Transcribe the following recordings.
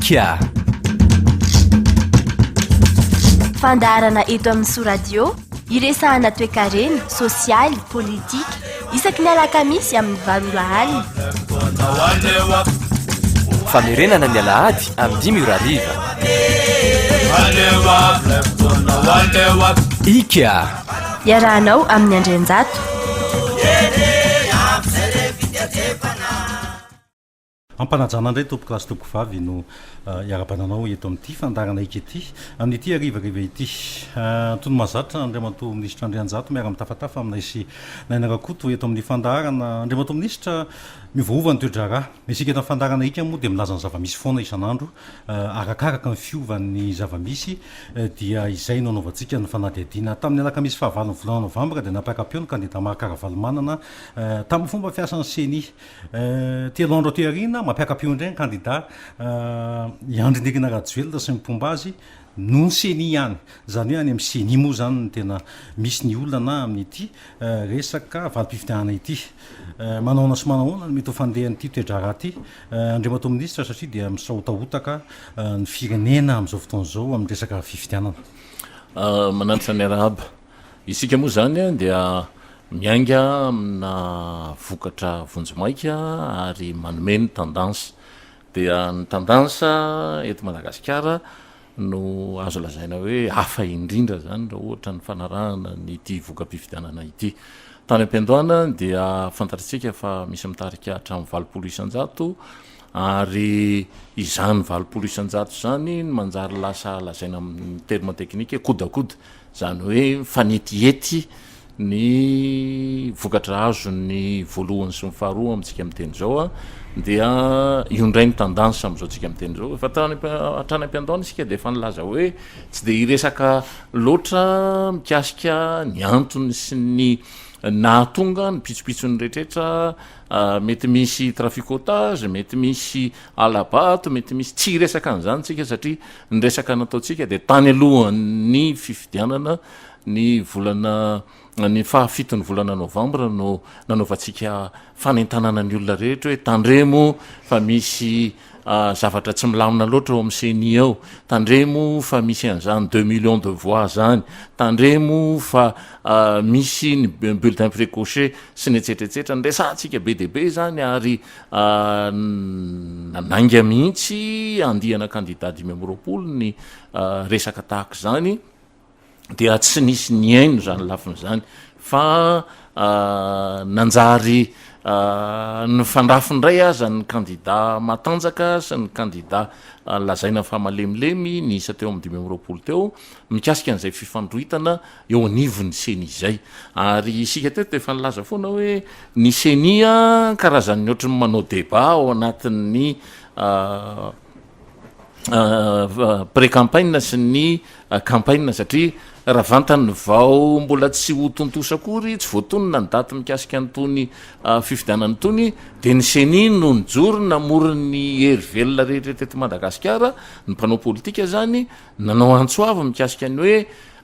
IKA fandarana eto amin'ny soradio iresahana toe-karena sosialy politika isaky ny alakamisy amin'ny valolahany famerenana ny alahady amin'ny 10 IKA iarahanao amin'ny andrenjato ampanajana indray tompoka lasy tompoka vavy no iarabananao eto amin'ity fandarana ika ity amin'ity arivariva ity tony mazatra andriamato minisitra Andrianjato miara mitafatafa aminay sy nainarakoto eto amin'ny fandarana andriamato minisitra mivoova ny toedrara isika eto amin'ny fandarana ika moa dia milaza ny zavamisy foana isan'andro arakaraka ny fiovan'ny zavamisy dia izay no anaovantsika ny fanadihadiana tamin'ny alakamisy fahavalo ny volana novambra dia napiaka-peo ny kandida Marakaravalymanana tamin'ny fomba fiasan'ny CENI telo andro aty arina mampiaka-peo indray ny kandida Andrinirina Rajoelina sy mipomba azy no ny CENI ihany zany hoe any amin'ny CENI moa zany ny tena misy ny olana amin'ity resaka valim-pifidianana ity manaona sy manahoana mety ho fandehan'ity toedrara ity andriamato minisitra satria dia misaotahotaka ny firenena amin'izao fotoana izao amin'ny resaka fifidianana mananitra ny arahaba isika moa zany dia mianga amina vokatra vonjimaika ary manome ny tendansa dia ny tendansa eto Madagasikara no azo lazaina hoe hafa indrindra zany raha ohatra ny fanarahana ny ity voka-pifidianana ity tany am-piandohana dia fantatritsika fa misy mitarika hatramin'ny 20 isan-jato ary izany 20 isan-jato zany manjary lasa lazaina amin'ny terme teknika kodakoda zany hoe fanetiety ny vokatra azo ny voalohany sy ny faharoa amintsika miteny zao dia io ndray ny tendansa amin'izao tsika miteny zao fa hatrany am-piandohana isika dia efa nilaza hoe tsy dia iresaka loatra mikasika ny antony sy ny nahatonga ny pitsopitsony rehetrarehetra mety misy traficotage mety misy alabato mety misy tsy resaka an'izany tsika satria ny resaka nataotsika dia tany alohan'ny fifidianana ny volana ny fahafitony volana novambra no nanaovantsika fanentanana ny olona rehetra hoe tandremo fa misy zavatra tsy milamina loatra ao amin'ny CENI ao tandremo fa misy an'izany 2 millions de voix zany tandremo fa misy ny bulletin précoché sy ny etsetretsetra nresantsika be dia be zany ary nananga mihitsy andihana candidat 2020 ny resaka tahaka zany dia tsy nisy ny aino zany lafin'izany fa nanjary ny fandrafindray aza ny kandida matanjaka sy ny kandida lazaina fa malemilemy ny isa teo amin'ny 2020 teo mikasika an'izay fifandroitana eo anivon'ny CENI izay ary isika teto efa nilaza foana hoe ny CENI karazan'ny ohatrany manao débat ao anatin'ny pré-campagne sy ny campagne satria raha vantany vao mbola tsy ho tontosakory tsy voatonona ny daty mikasika nytony fifidianana tony dia ny CENI no nijoro namory ny hery velona rehetra teto Madagasikara ny mpanao politika zany nanao antsoava mikasika ny hoe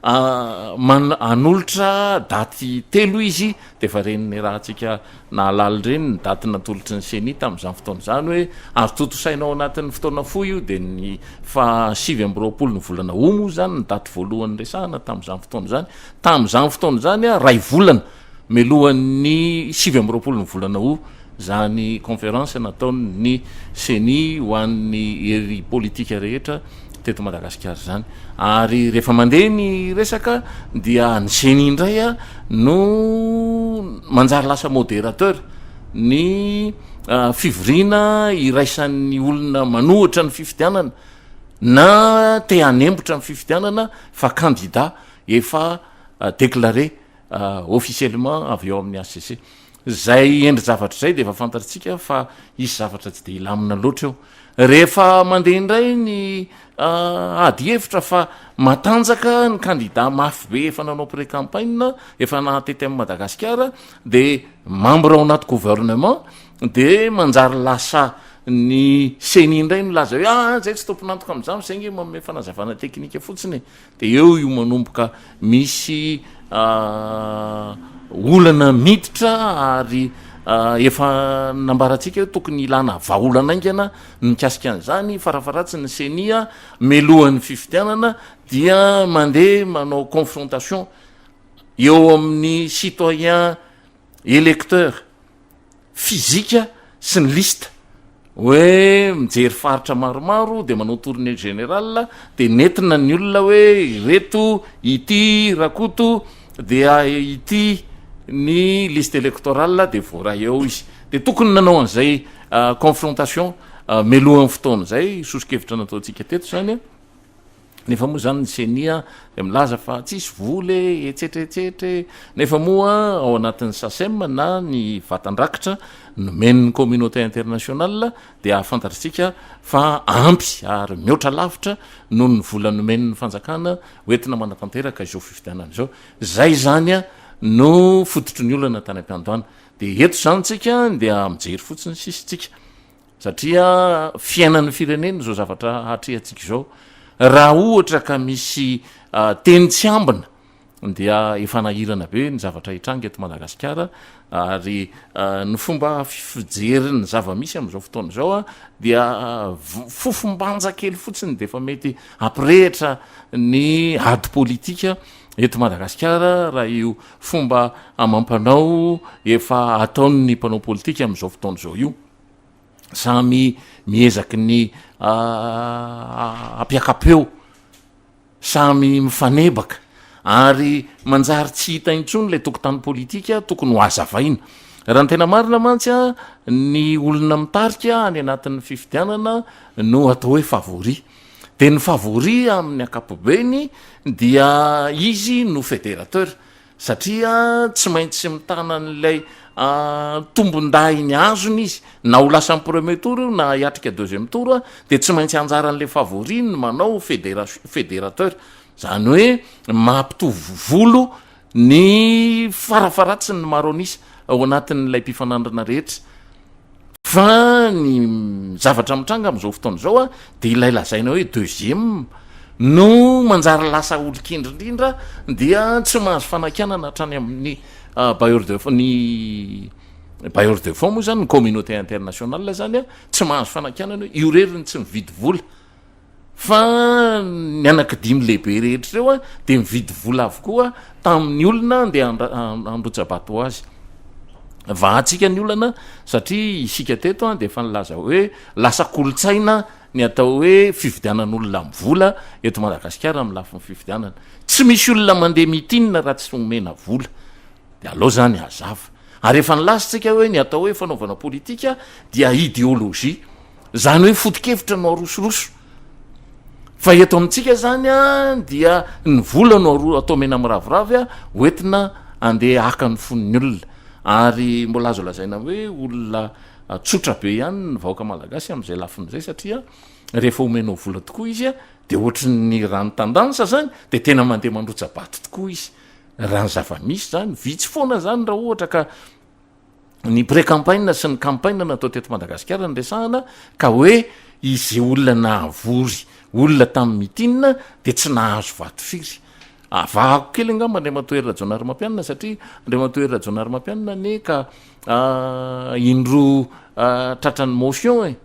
anolotra daty telo izy dia efa reniny rahantsika nahalala reny ny daty natolotry ny CENI tamin'izany fotoana zany hoe ary totosainao anatin'ny fotoana foy io dia ny fa 7 ny volana omo zany ny daty voalohany resahana tamin'izany fotoana zany tamin'izany fotoana zany ray volana melohan'ny 7 ny volana o zany conférence nataony CENI ho an'ny hery politika rehetra teto Madagasikara zany ary rehefa mandeha ny resaka dia ny CENI indray no manjary lasa modérateur ny fivoriana iraisan'ny olona manohatra ny fifidianana na te hanembotra ny fifidianana fa candidat efa déclaré officiellement avy eo amin'ny ACC zay endry zavatra zay dia efa fantatritsika fa isy zavatra tsy dia ilamina loatra eo rehefa mandeha indray ny ady hevitra fa matanjaka ny candidat mafy be efa nanao pré-campagne efa nahatety amin'ny Madagasikara dia membre ao anaty gouvernement dia manjary lasa ny CENI indray milaza hoe zay tsy tomponantoka amin'izany zay nge manome fanazavana teknika fotsiny dia eo io manomboka misy olana miditra ary efa nambarantsika hoe tokony ilana vaolanaingana mikasika an'izany farafaratsy ny senia melohan'ny fifidianana dia mandeha manao confrontation eo amin'ny citoyen électeur fizika sy ny lista hoe mijery faritra maromaro de manao tournée générale de nentina ny olona hoe reto ity rakoto dia ity ny liste électorale de voara eo izy de tokony nanao an'izay confrontation melohan'ny fotoana zay sosikevitra nataontsika teto zany nefa moa zany ny senia de milaza fa tsisy voly etsetreetsetre nefa moa ao anatin'ny sasem na ny vatandrakitra nomen'ny communauté internationale de ahafantatritsika fa ampy ary mihoatra lavitra noho ny vola nomen'ny fanjakana hoentina manatanteraka izao fifidianana izao zay zany no fototry ny olana tany am-piandoana de eto zany tsika dia mijery fotsiny sisitsika satria fiainan'ny firenena zao zavatra hatrehatsika zao raha ohatra ka misy teny tsy ambina dia efa nahirana be ny zavatra hitranga eto Madagasikara ary ny fomba fijeriny zava-misy am'izao fotoana zao dia fofombanja kely fotsiny de efa mety ampirehitra ny ady politika eto Madagasikara raha io fomba amampanao efa ataon'ny mpanao politika am'izao fotoana zao io samy miezaky ny ampiakapeo samy mifanebaka ary manjary tsy hita intsony le tokotany politika tokony ho azavaina raha ny tena marina mantsy ny olona mitarika any anatin'ny fifidianana no atao hoe favori de ny favori amin'ny akapobeny dia izy no fédérateur satria tsy maintsy mitana n'lay tombondainy azony izy na ho lasa ny premier tour na hiatrika deuxième tour de tsy maintsy anjaran'le favori ny manao fédérateur zany hoe mampitovy volo ny farafaratsy ny maronisa ao anatin'lay mpifanandrana rehetra fa ny zavatra mitranga am'izao fotoana zao de ilay lazaina hoe deuxième no manjary lasa olokindrindrindra dia tsy mahazo fanakianana hatrany amin'ny bailleur de fonds moa zany ny communauté internationale zany tsy mahazo fanakianana hoe io reriny tsy mividy vola fa ny anaky dimy lehibe rehetra reo de mividy vola avokoa tamin'ny olona de androtsabato azy vahatsika ny olana satria isika teto de efa nilaza hoe lasa kolotsaina ny atao hoe fifidianan'olona mivola eto Madagasikara amin'ny lafiny fifidianana tsy misy olona mandeha mitinina raha tsy omena vola de aloha zany azava ary efa nilasitsika hoe ny atao hoe fanaovana politika dia idéologie zany hoe foto-kevitra no arosoroso fa eto amintsika zany dia ny vola no atao mena miraviravy hoentina andeha aka ny fon'ny olona ary mbola azo lazaina hoe olona tsotra be ihany ny vahoaka malagasy am'izay lafin'izay satria rehefa omenao vola tokoa izy de ohatry ny ranotandansa zany de tena mandeha mandrotsabato tokoa izy raha ny zava-misy zany vitsy foana zany raha ohatra ka ny pré-campagne sy ny campagne natao teto Madagasikara ny resahana ka hoe izy olona nahavory olona tamin'ny mitinina de tsy nahazo vato firy avahako kely angamba andray matoerina Jonary Mampianina satria andray matoerina Jonary Mampianina ne ka indro tratran'ny motion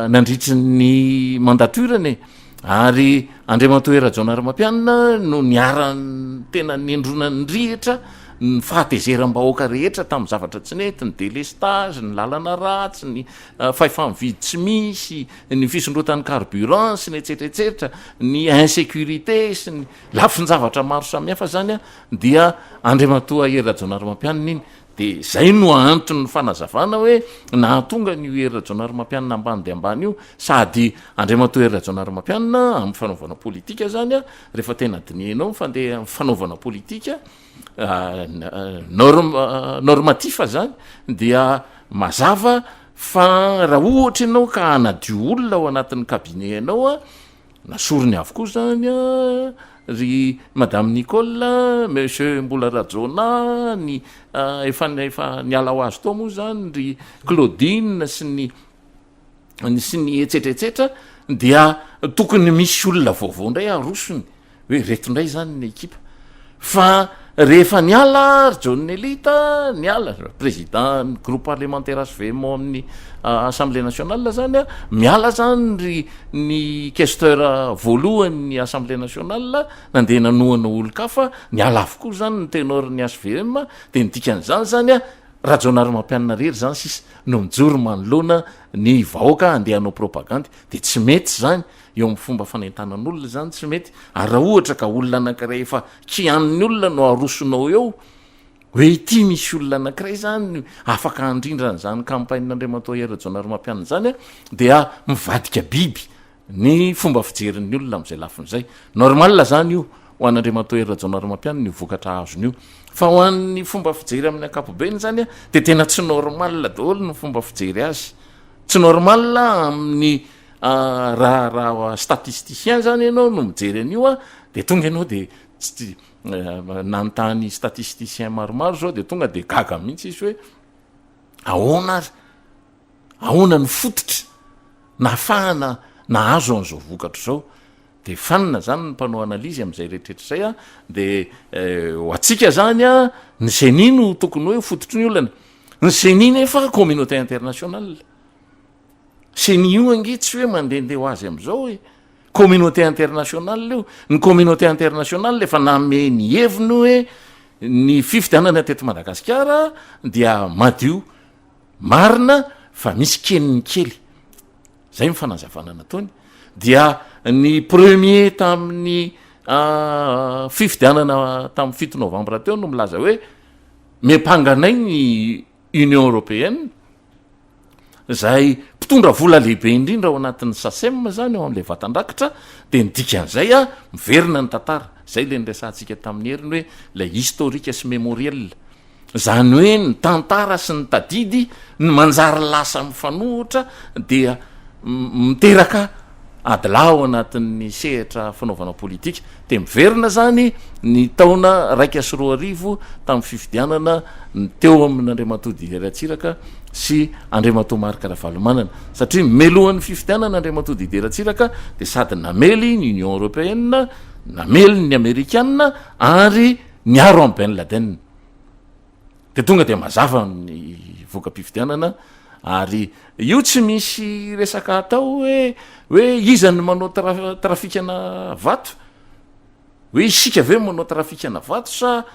nandritry ny mandaturany ary andray matoerina Jonary Mampianina no niarany tena niendrona ny rihitra ny fahatezeram-bahoaka rehetra tamin'ny zavatra tsy nety ny délestage ny lalana ratsy ny fahefa-mividy tsy misy ny fisondrotan'ny carburant sy ny etsetretsetra ny insécurité sy ny lafy ny zavatra maro samihafa zany dia andriamatoa Herina Jonary Mampianina iny de zay no antony ny fanazavana hoe nahatonga ny Herina Jonary Mampianina ambany de ambany io sady andriamatoa Herina Jonary Mampianina amin'ny fanaovana politika zany rehefa tena dinienao fandeha fanaovana politika normatif zany dia mazava fa raha ohatra ianao ka anadio olona ao anatin'ny cabinet ianao nasorony avokoa zany ry madame Nicole monsieur Mbola Rajona ny efa niala ho azy tao moa zany ry Claudine sy ny etsetretsetra dia tokony misy olona vaovao ndray arosony hoe reto ndray zany ny ekipa fa rehefa niala jonelita niala président groupe parlementaire svmo amin'ny assemblée nationale zany a miala zany ry ny questeur voalohany assemblée nationale nandeha nanohana olo-kafa niala avokoa zany ny ténor ny svm de nidikan'zany zany a rajonary mampianina rery zany sisy no mijory manoloana ny vahoaka andehanao propagandy de tsy mety zany eo amin'ny fomba fanentanan'olona zany tsy mety ary raha ohatra ka olona anankiray efa kian'ny olona no arosonao eo hoe ity misy olona anankiray zany afaka andrindran'zany campagne'andriamantoa erajonary mampianina zany a dia mivadika biby ny fomba fijerin'ny olona am'izay lafin'izay normal zany io ho an'andriamantoa erajonary mampianina io vokatra azony io fa ho an'ny fomba fijery amin'ny ankapobeny zany a de tena tsy normal daholo ny fomba fijery azy tsy normal amin'ny raha statisticien zany ianao no mijery an'io a de tonga ianao de tsy nanontany statisticien maromaro zao de tonga de gaga mihitsy izy hoe ahoana azy ahoana ny fototra nahafahana nahazo an'izao vokatra zao de fanina zany ny mpanao analizy am'izay rehetrrehetra zay a de ho atsika zany a ny senino tokony hoe fototry ny olana ny seniny efa communauté internationale seni io ange tsy hoe mandehandeha ho azy am'izao hoe communauté internationale io ny communauté internationale efa name ny heviny hoe ny fifidianana teto madagasikara dia madio marina fa misy keniny kely zay mifanazavana nataony dia ny premier tamin'ny fifidianana tamin'ny 7 novembre teo no milaza hoe mempanganay ny union européenne zay mpitondra vola lehibe indrindra ao anatin'ny sasem zany eo am'le vatandrakitra de nidikan'izay a miverina ny tantara zay le nyresantsika tamin'ny heriny hoe la historique sy mémoriel zany hoe ny tantara sy ny tadidy ny manjary lasa mifanohitra dia miteraka adila ao anatin'ny sehatra fanaovana politika de miverina zany ny taona raika sy roa arivo tamin'ny fifidianana teo amin'andriamatody ideratsiraka sy andriamatoa marika ravalomanana satria melohan'ny fifidianana andriamatody ideratsiraka de sady namely ny union européenne namely ny amerikana ary niaro am Ben Laden de tonga de mazava ny voka-pifidianana ary io tsy misy resaka atao hoe izany manao trafikana vato hoe isika ve manao trafikana vato sa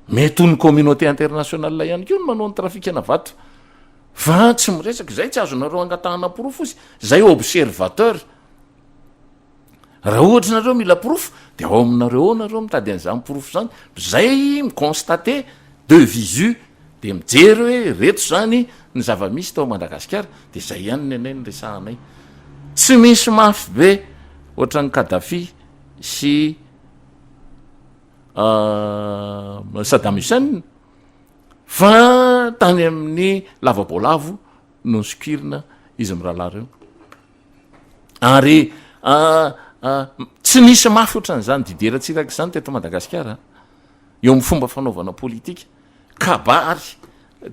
mety ny communauté internationale ihany keo ny manao ny trafikana vato fa tsy miresaka zay tsy azonareo angatahana porofo izy zay observateur raha ohatra nareo mila porofo de ao aminareo nareo mitady an'izany porofo zany zay miconstate de visu de mijery hoe reto zany ny zava-misy tao Madagasikara de zay ihany ny anay ny resahanay tsy misy mafy be ohatra ny Kadhafi sy Saddam Hussein fa tany amin'ny lavabolavo no sokirina izy mirahalahy reo ary tsy misy mafy ohatran'izany dideratsiraka zany teto Madagasikara eo amin'ny fomba fanaovana politika kabary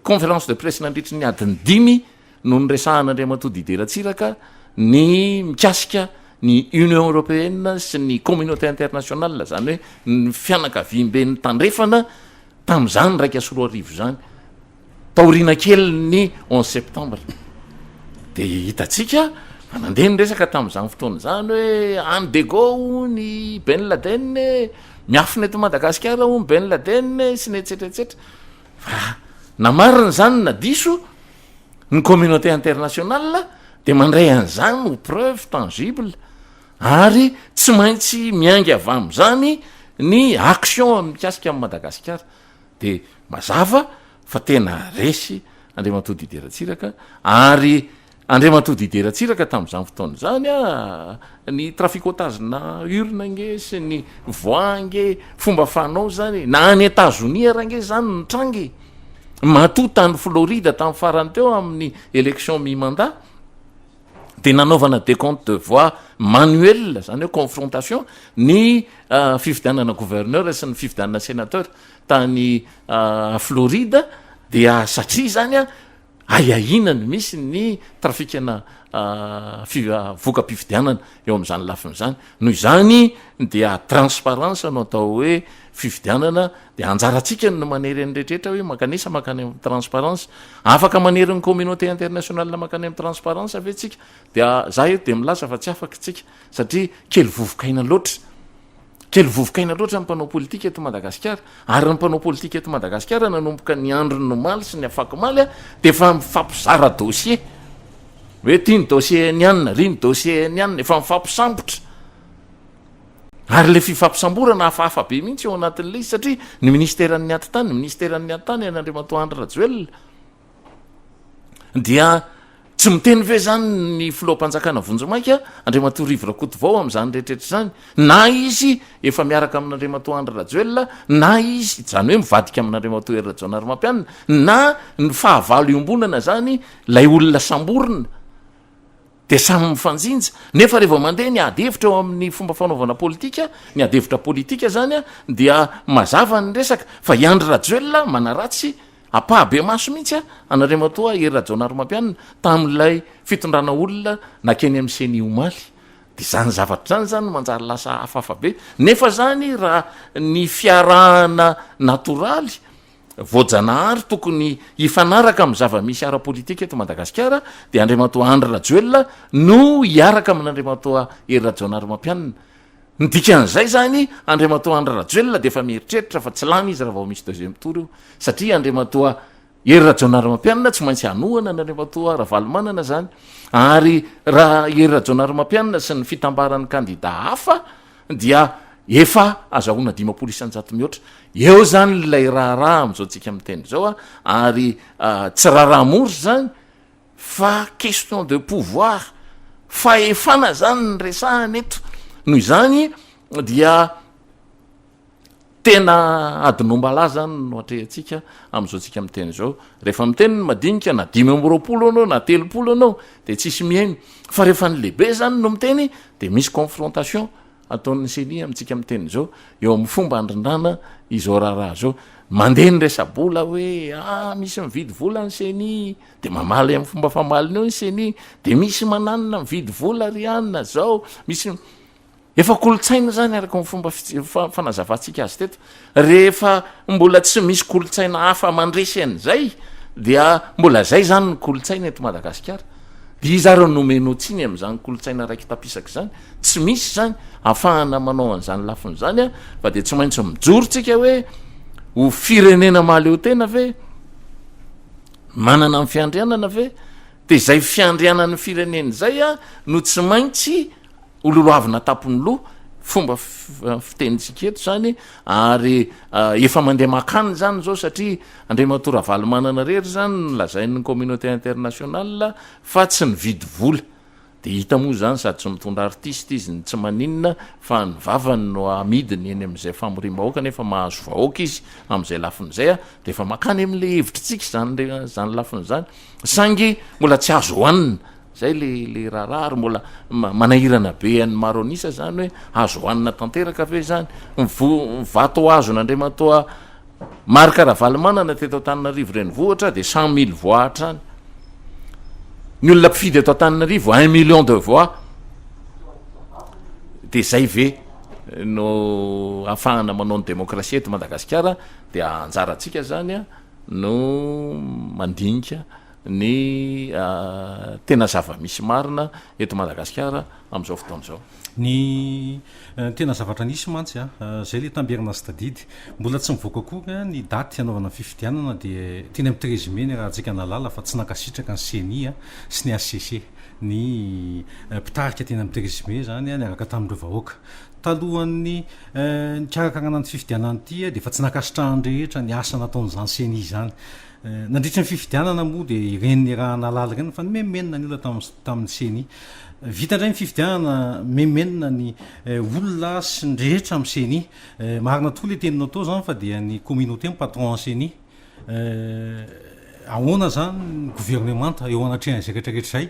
conférence de presse nandritry ny adiny 5 no nyresahan'andriamatody ideratsiraka ny mikasika ny union européenne sy ny communauté internationale zany hoe ny fianakaviam-ben'ny tandrefana tam'izany raika sy roa arivo zany taorina kely ny 11 septembre de hitatsika manandeha ny resaka tam'izany fotoana zany hoe Anne de Gaulle ny Ben Laden miafina eto Madagasikara o Ben Laden sy ny etsetretsetra fa namarina zany na diso ny communauté internationale de mandray an'izany ho preuve tangible ary tsy maintsy miaingy avy am'izany ny action amin'ny mikasika amin'ny Madagasikara de mazava fa tena resy andriamatody ideratsiraka ary andriamatody ideratsiraka tam'izany fotoana zany ny traficotazina urne nge sy ny voange fomba fanao zany na any États-Unis range zany nitrangy matota ny Floride tamin'ny farany teo amin'ny élection mi-mandat de nanaovana décompte de voix manuel zany hoe confrontation ny fifidianana gouverneur sy ny fifidianana sénateur tany Floride dia satria zany ayahinany misy ny trafikana voka-pifidianana eo am'izany lafin'izany noho izany dia transparence no atao hoe fifidianana de anjaratsika no manery any rehetrrehetra hoe makanisa makany am transparence afaka manery ny communauté internationale makany am transparence ave tsika dia za eo de milaza fa tsy afaka tsika satria kely vovokaina loatra mpanao politika eto Madagasikara ary ny mpanao politika eto Madagasikara nanomboka ny androny nomaly sy ny afaky maly de fa mifampizara dossier hoe tiany dossier nianina riny dossier nianina efa mifampisambotra ary le fifampisamborana hafahafa be mihitsy eo anatin'le izy satria ny ministeran'ny atitany ny ministeran'ny atitany an'Andriamatoandro Rajoelina dia tsy miteny ve zany ny filohampanjakana Vonjomaika Andriamatoa Rivo Rakotovao am'izany rehetrrehetra zany na izy efa miaraka amin'Andriamatoandro Rajoelina na izy zany hoe mivadika amin'Andriamatoa Hery Rajaonarimampianina na ny fahavalo iombonana zany lay olona samborina de samy mifanjinja nefa rehefa mandeha ny adevitra eo amin'ny fomba fanaovana politika ny adevitra politika zany dia mazava ny resaka fa i Andry Rajoelina manaratsy apahabe maso mihitsy an'Andriamatoa Hery Rajaonarimampianina tamin'ilay fitondrana olona nakeny amin'ny seny omaly de zany zavatra zany manjary lasa hafahafa be nefa zany raha ny fiarahana natoraly voajanahary tokony hifanaraka amin'ny zava-misy ara-politika eto Madagasikara de Andriamatoa Andry Rajoelina no hiaraka amin'Andriamatoa Hery Rajaonarimampianina ny dikan'izay zany Andriamatoa Andry Rajoelina de efa mieritreritra fa tsy lany izy raha vao misy deuxième tour io satria Andriamatoa Hery Rajaonarimampianina tsy maintsy hanohana n'Andriamatoa Ravalomanana zany ary raha Hery Rajaonarimampianina sy ny fitambaran'ny kandida hafa dia efa azahoana 500 mihoatra eo zany lay raharaha am'izao tsika miteny zao ary tsy raharaha mory zany fa question de pouvoir faefana zany ny resahana eto noho izany dia tena adinombalà zany no atrehantsika am'izao tsika miteny zao rehefa miteny madinika na 520 anao na 30 anao de tsisy mihainy fa rehefa ny lehibe zany no miteny de misy confrontation ataon'ny seny amintsika miteny zao eo amin'ny fomba andrindrana izao raharaha zao mandeha ny resa-bola hoe misy mividy vola ny seny de mamaly amin'ny fomba famaliny eo ny seny de misy mananina mividy vola rianina zao misy efa kolotsaina zany araka ny fomba fanazavantsika azy teto rehefa mbola tsy misy kolotsaina hafa mandresy an'izay dia mbola zay zany ny kolotsaina eto Madagasikara de izareo nomeno tsiny am'izany kolotsaina raiky tapisaka zany tsy misy zany ahafahana manao an'izany lafiny zany fa de tsy maintsy mijorotsika hoe ho firenena maleo tena ve manana ny fiandrianana ve de zay fiandrianany fireneny zay no tsy maintsy ololoavina tapony loha fomba fitenitsika eto zany ary efa mandeha makany zany zao satria Andriamatoa Ravalomanana rery zany lazain'ny communauté internationale fa tsy nividy vola de hita moa zany sady tsy mitondra artiste izy ny tsy maninona fa ny vavany no amidiny eny am'izay famorim-bahoaka nefa mahazo vahoaka izy am'izay lafin'izay de efa makany amin'le hevitritsika zany lafin'izany sangy mbola tsy azo hoanina zay le raharaha ary mbola manahirana be an'ny maro anisa zany hoe azo hoanina tanteraka ve zany vato azo n'Andriamatoa Marika Ravalomanana teto Antananarivo renivohitra de 100 000 voix hatrany ny olona mpifidy eto Antananarivo 1 million de voix de zay ve no ahafahana manao ny demokrasia eto Madagasikara de anjaratsika zany no mandinika ny tena zava-misy marina eto Madagasikara am'izao fotoan'izao ny tena zavatra nisy mantsy zay le tamberina stadidy mbola tsy mivoaka koa ny daty anaovana fifidianana de teny amin'ny 13 mai ny raha tsika nalala fa tsy nankasitraka ny CENI sy ny ACC ny mpitarika teny amin'ny 13 mai zany niaraka tamin'ireo vahoaka talohan'ny nikarakarana ny fifidianana ity de fa tsy nankasitrahany rehetra ny asa nataon'izany CENI zany nandritra ny fifidianana moa de ireny raha nalala ireny fa memenina ny olona tamin'ny CENI vita indray ny fifidianana memenina ny olona sy ny rehetra amin'ny CENI marina tokoa le teninao tao zany fa dia ny communauté ny patron en CENI ahoana zany gouvernemanta eo anatrehany zaketraketrazay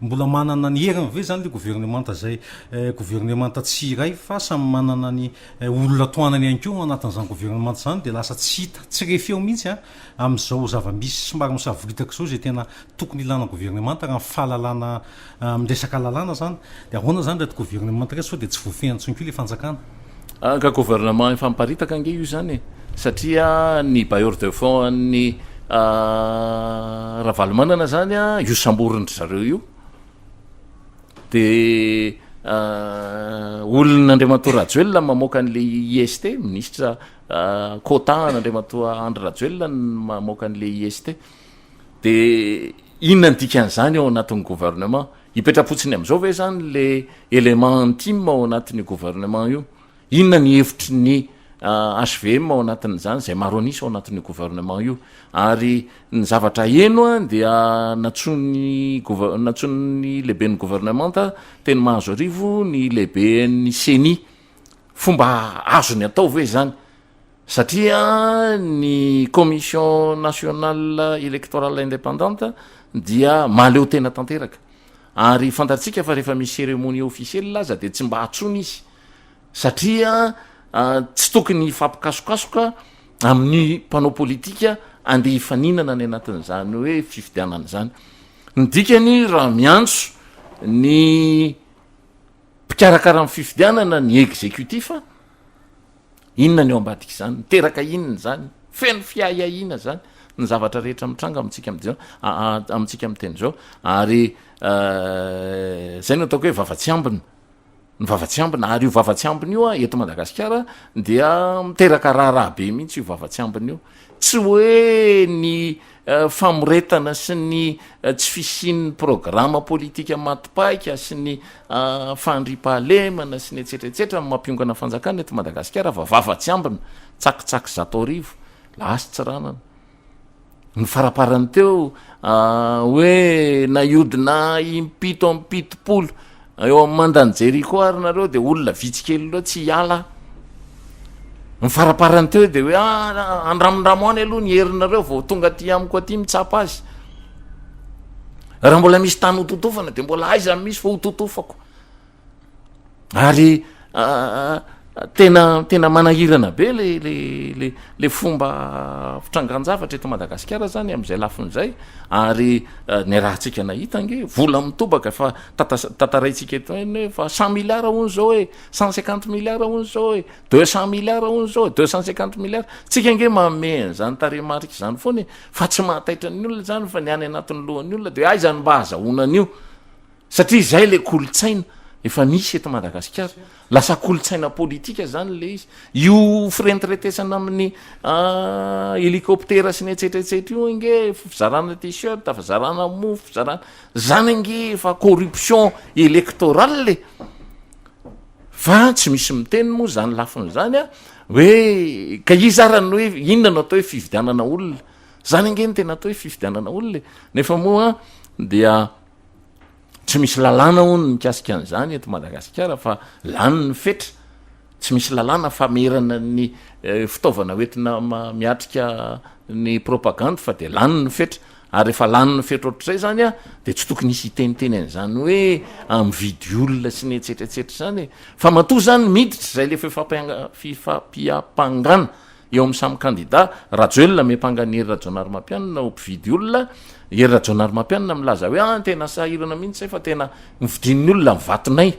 mbola manana ny heriny ve zany le gouvernemanta zay gouvernemanta tsy iray fa samy manana ny olona toanany ihany ko anatin'izany gouvernemanta zany de lasa tsy hita tsy refeo mihitsy a amin'izao zava-misy somary misavoritaka zao zay tena tokony ilana gouvernemanta raha fahalalana miresaka lalàna zany de ahoana zany reto gouvernemanta reto sao de tsy voafehantsony ko le fanjakana ka gouvernement efamparitaka ange io zany satria ny bailleur de fond ny ravalomanana zany a io samborindry zareo io de olon'andriamatoa rajoelona mamoaka an'le IST ministre quota n'andriamatoa Andry Rajoelina mamoaka an'le IST de inona ny dikan'izany ao anatin'ny gouvernement hipetrapotsiny am'izao ve zany le élément intime ao anatin'ny gouvernement io inona ny hevitry ny HVM ao anatin'izany zay maro anisy ao anatin'ny gouvernement io ary ny zavatra eno a dia natsony lehiben'ny gouvernementa teny mahazo arivo ny lehiben'ny CENI fomba azony atao ve zany satria ny commission nationale électorale indépendante dia maleo tena tanteraka ary fantatsika fa rehefa misy cérémonie officielle aza de tsy mba hatsony izy satria tsy tokony fampikasokasoka amin'ny mpanao politika andeha hifaninana ny anatin'izany hoe fifidianana zany ny dikany raha miantso ny mpikarakara amin'ny fifidianana ny exécutif inona ny eo ambadika izany miteraka inona zany feno fiahiahina zany ny zavatra rehetra mitranga amintsika amintsika miteny zao ary zay no ataoko hoe vavatsy ambiny ny vavatsy ambina ary io vavatsy ambiny io a eto Madagasikara dia miteraka raharaha be mihitsy io vavatsy ambiny io tsy hoe ny famoretana sy ny tsy fisian'ny programma politika matipaika sy ny fandripahalemana sy ny etsetretsetra mampiongana fanjakana eto Madagasikara fa vavatsy ambina tsakitsaky 100,000 lasy tsy ranana ny faraparany teo hoe naiodina impito ampitopolo eo amin'ny mandanjery koa ary nareo de olona vitsikely loa tsy hiala ny faraparany teo de hoe andramondramo any aloha ny herinareo vao tonga ty amiko aty mitsapa azy raha mbola misy tany hototofana de mbola aiza misy fa hototofako ary tena manahirana be le fomba fitranganjavatra eto Madagasikara zany am'izay lafin'izay ary ny rahantsika nahita nge vola mitobaka fa tataraitsika eto eny hoe fa 100 milliards hono zao hoe 150 milliards hono zao hoe 200 milliards hono zao 250 milliards tsika nge mame an'izany taremarika zany foany fa tsy mahataitra ny olona zany fa ny any anatin'ny lohan'ny olona de aizany mba azahoanan'io satria zay le kolotsaina efa misy eto Madagasikara lasa kolotsaina politika zany le izy io firenitretesana amin'ny hélicoptera sy ny etsetretsetra io nge fizarana t-shirt fizarana mofo fizarana zany nge fa corruption électorale fa tsy misy miteny moa zany lafiny zany a hoe ka izarany hoe inona no atao hoe fividianana olona zany nge ny tena atao hoe fividianana olona nefa moa dia tsy misy lalàna hono mikasika an'izany eto Madagasikara fa lany ny fetra tsy misy lalàna famerana ny fitaovana hoentina miatrika ny propagande fa de lany ny fetra ary rehefa lany ny fetra ohatr'izay zany a de tsy tokony isy hiteniteny an'izany hoe mividy olona sy ny etsetretsetra zany fa matoa zany miditra zay le fifampiampangana eo amin'ny samy candidat Rajoelina mepangany Hery Rajaonarimampianina ho mpividy olona Hery Rajaonarimampianina milaza hoe tena sahirana mihitsy fa tena mividin'ny olona mivatonay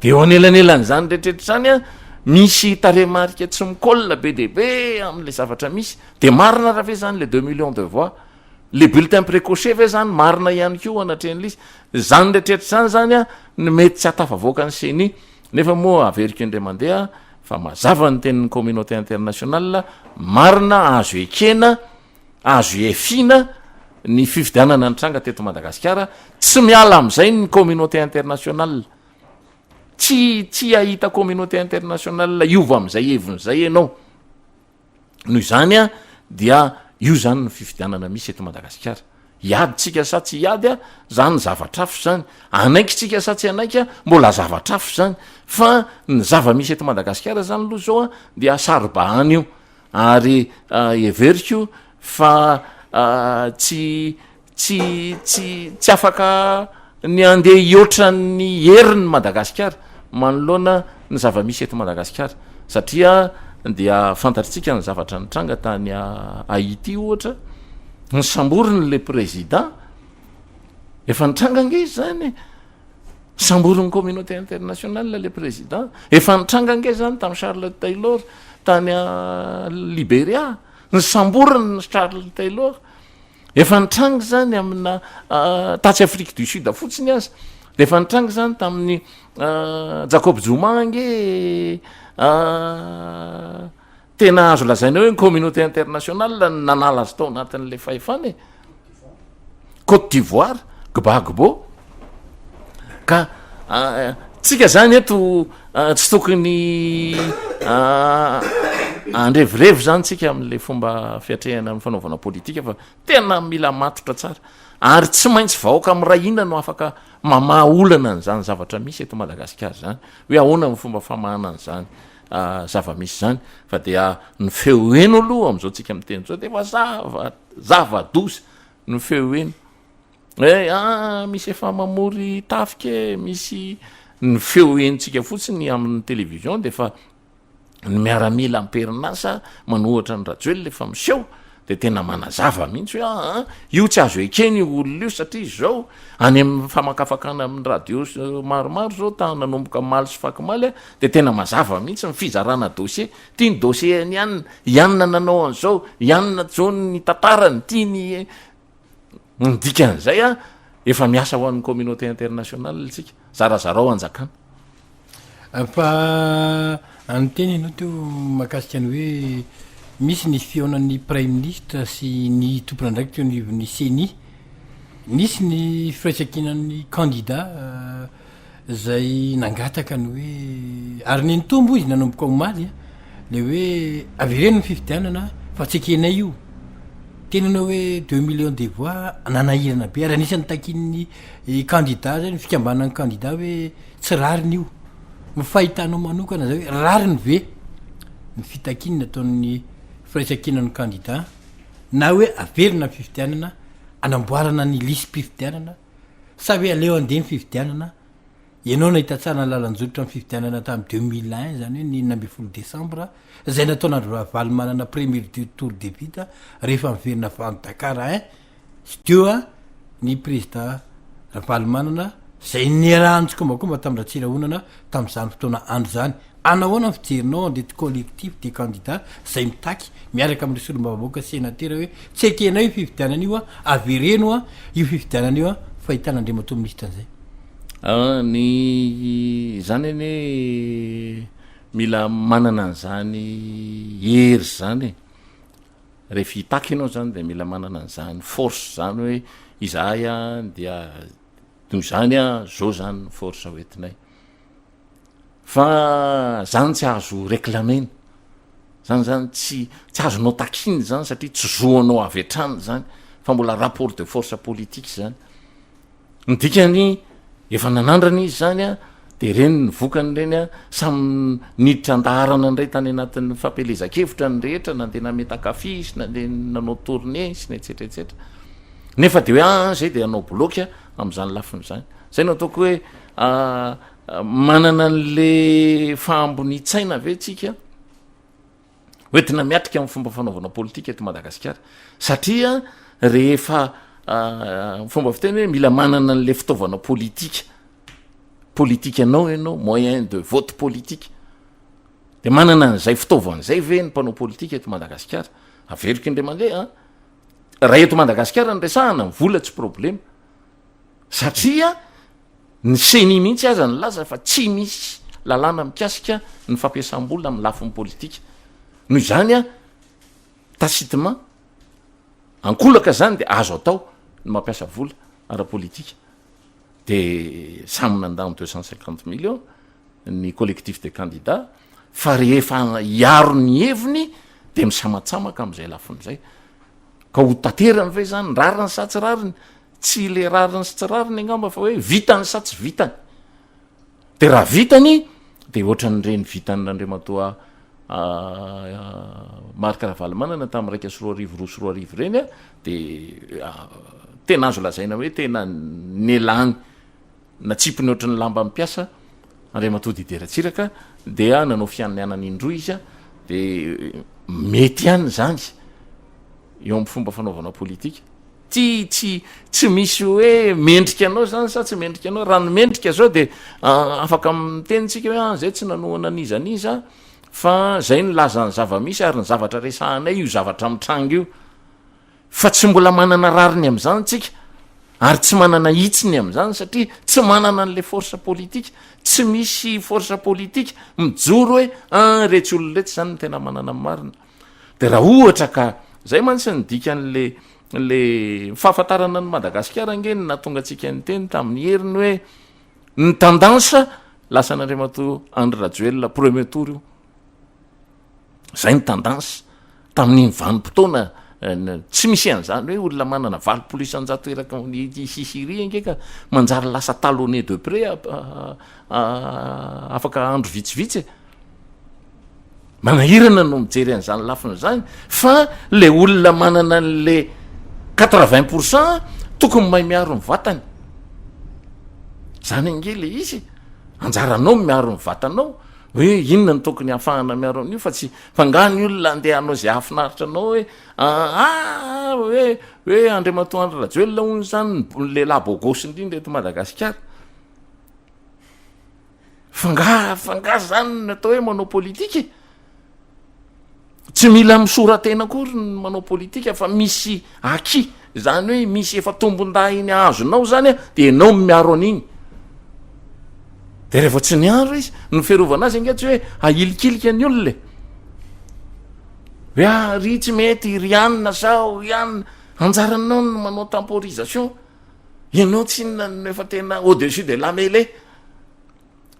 de eo anelanelan'izany rehetrrehetra zany a misy taremarika tsy mikolona be dehibe amin'le zavatra misy de marina raha ve zany le 2 millions de voix le bulletin précoché ve zany marina ihany ko anatrehan'le izy zany rehetrrehetra zany a ny mety tsy hatafavoaka ny CENI nefa moa averiko indray mandeha fa mazava ny tenin'ny communauté internationale marina azo ekena azo efina ny fifidianana ny tranga teto Madagasikara tsy miala am'izay ny communauté internationale tsy ahita communauté internationale iova am'izay hevon'izay ianao noho izany a dia io zany ny fifidianana misy eto Madagasikara iaditsika sa tsy iady a zany zavatrafo zany anaikitsika sa tsy anaika mbola zavatrafo zany fa ny zava-misy eto Madagasikara zany aloha zao a dia saribahany io ary everiko fa tsy afaka ny andeha ioatra ny heriny Madagasikara manoloana ny zava-misy eto Madagasikara satria dia fantatritsika ny zavatra nitranga tany Haïti ohatra ny samboriny le président efa nitranga ange izy zany samboriny communauté internationale le président efa nitranga ange zany tamin'ny Charles Taylor tany Libéria ny samboriny Charles Taylor efa nitranga zany amina tatsy Afrique du Sud fotsiny azy de efa nitranga zany tamin'ny Jacob Zuma ange tena azo lazaina hoe ny communauté internationale nanala azy tao anatin'le fahefany Côte d'Ivoire Gbagbo ka tsika zany eto tsy tokony andrevirevy zany tsika amin'le fomba fiatrehana amin'ny fanaovana politika fa tena mila matotra tsara ary tsy maintsy vahoaka am'rahina no afaka mamaolana n'zany zavatra misy eto Madagasikara zany hoe ahoana ny fomba famahana n'zany zava-misy zany fa dia ny feo eno aloha am'izao tsika miteny zao de fa zava-doza ny feo eno hoe misy efa mamory tafike misy ny feo entsika fotsiny amin'ny télévision de fa ny miaramila amperinasa manohatra ny rajoely lefa miseho de tena manazava mihitsy hoe io tsy azo ekeny olona io satria zao any amin'ny famakafakana amin'ny radio maromaro zao ta nanomboka maly sy fakimaly de tena mazava mihitsy ny fizarana dossier tia ny dossier ny ianina nanao an'izao ianina jony ny tantarany tia ny dikan'izay efa miasa ho an'ny communauté internationale tsika zarazarao anjakana fa anyteny ianao teo mahakasika ny hoe misy ny fionan'ny prime ministre sy ny tompona ndraiky teo ny CENI nisy ny firaisakinan'ny candidat zay nangataka ny hoe ary ny tombo izy nanomboka omaly le hoe avereno ny fifidianana fa tsy ekenay io tenanao hoe 2 millions de voix nanahirana be ary anisan'ny takin'ny candidat zany fikambanan'ny candidat hoe tsy rariny io mifahitanao manokana zay hoe rariny ve ny fitakinina ataon'ny firaisakinan'ny candidat na hoe averina ny fifidianana anamboarana ny lisy mpifidianana sa hoe aleo andeha ny fifidianana ianao nahita tsara ny lalanjolotra ny fifidianana tamin'ny 2001 zany hoe ny 9 décembre zay nataonandro valy manana premier tour de vita rehefa miverina vano Dakar sy teo ny président valy manana zay niarahantsika kombakomba tamin'ny ratsirahonana tamin'izany fotoana andro zany anahoana fijerinao andeto collectif de candidat zay mitaky miaraka amin'ny solombaboaka sénateur hoe tsy ekenao io fifidianana io avereno io fifidianana io fahitan'Andriamato ministre an'izay ny zany eny mila manana an'zany hery zany rehefa hitaky ianao zany de mila manana an'zany force zany hoe izahay dia noho zany zao zany force hoentinay fa zany tsy azo réclamena zany tsy azonao takiny zany satria tsy zoanao avy atrany zany fa mbola rapport de force politique zany nydikany efa nanandrana izy zany de reny ny vokany reny samy niditra andaharana ndray tany anatin'ny fampelezakevitra ny rehetra nandeha nametakafi sy nandeha nanao tournée sy ny etsetraetsetra nefa de hoe zay de anao bloka am'zany lafiny zany zay no ataoko hoe manana an'le fahambonitsaina ve tsika hoentina miatrika amin'ny fomba fanaovana politika eto Madagasikara satria rehefa fomba fiteny hoe mila manana an'le fitaovana politika anao moyen de vote politique de manana an'izay fitaovan'izay ve ny mpanao politika eto Madagasikara averiko indray mandeha raha eto Madagasikara ny resahana ny vola tsy problème satria ny CENI mihitsy aza ny laza fa tsy misy lalàna mikasika ny fampiasam-bola amin'ny lafin'ny politika noho izany tacitement ankolaka zany de azo atao ny mampiasa vola ara-politika de samy nandany 250 millions ny collectif de candidat fa rehefa iaro ny heviny de misamatsamaka am'izay lafin'izay ka ho taterany ve zany rariny sa tsy rariny tsy le rariny sy tsy rariny angamba fa hoe vitany sa tsy vitany de raha vitany de ohatran'ireny vitan'Andriamatoa marika ravalimanana tamin'ny raika soroarivo roa soroarivo reny a dia tena azo lazaina hoe tena nelany na tsipiny oatra ny lamba mpiasa andriamatody ideratsiraka dia nanao fiannianana indroa izy a dia mety ihany zany eo amin'ny fomba fanaovana politika tsy misy hoe mendrika anao zany sa tsy mendrika anao raha ny mendrika zao dia afaka mitenitsika hoe zay tsy nanoana an'izaniza fa zay ny lazany zava-misy ary ny zavatra resahanay io zavatra mitranga io fa tsy mbola manana rariny am'izany tsika ary tsy manana hitsiny am'izany satria tsy manana an'la forsa politika tsy misy forsa politika mijoro hoe retsy olonretsy zany ny tena manana marina dia raha ohatra ka zay mantsy nydika le fahafantarana ny Madagasikara angeny na tonga antsika ny teny tamin'ny heriny hoe ny tendansa lasa n'Andriamatoa Andry Rajoelina premier tour io zay ny tendansa tamin'ny vanim-potoana tsy misy an'izany hoe olona manana 8% eraka sisiry angeka manjary lasa talonné de près afaka andro vitsivitsy manahirana no mijery an'izany lafiny zany fa le olona manana an'le 80% tokony mahay miaro ny vatany zany ange le izy anjaranao miaro ny vatanao hoe inona ny tokony hahafahana miaro amin'io fa tsy fangany olona andeha anao zay afinaritra anao hoe Andriamatoa Andry Rajoelina hono zany lehilahy bogosy indrindra eto Madagasikara fanga zany natao hoe manao politika tsy mila misoratena kory ny manao politika fa misy aki zany hoe misy efa tombon-dah iny azonao zany a dia enao miaro an'iny dia rehefa tsy niaro izy ny fiarovana azy angetsy hoe ahilikilika ny olona hoe ry tsy mety ryanina sao ianina anjaranao no manao temporisation ianao tsy inona efa tena au-dessus de la mêlée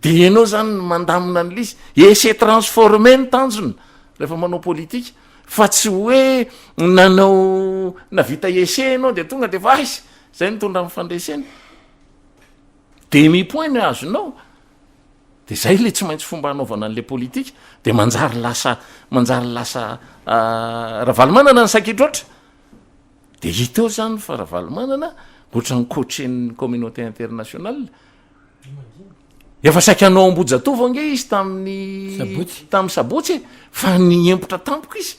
dia ianao zany mandamina an'lizy ese transformer ny tanjona rehefa manao politika fa tsy hoe nanao navita ese anao dia tonga dia fa izy zay nitondra amin'ny fandresena demi point ny azonao dia zay le tsy maintsy fomba hanaovana an'le politika dia manjary lasa ravalimanana ny sakitroatra dia hiteo zany fa ravalimanana ohatran'ny coachen'ny communauté internationale efa saika hanao ambojatovo ange izy tamin'ny sabotsy fa ny empotra tampoka izy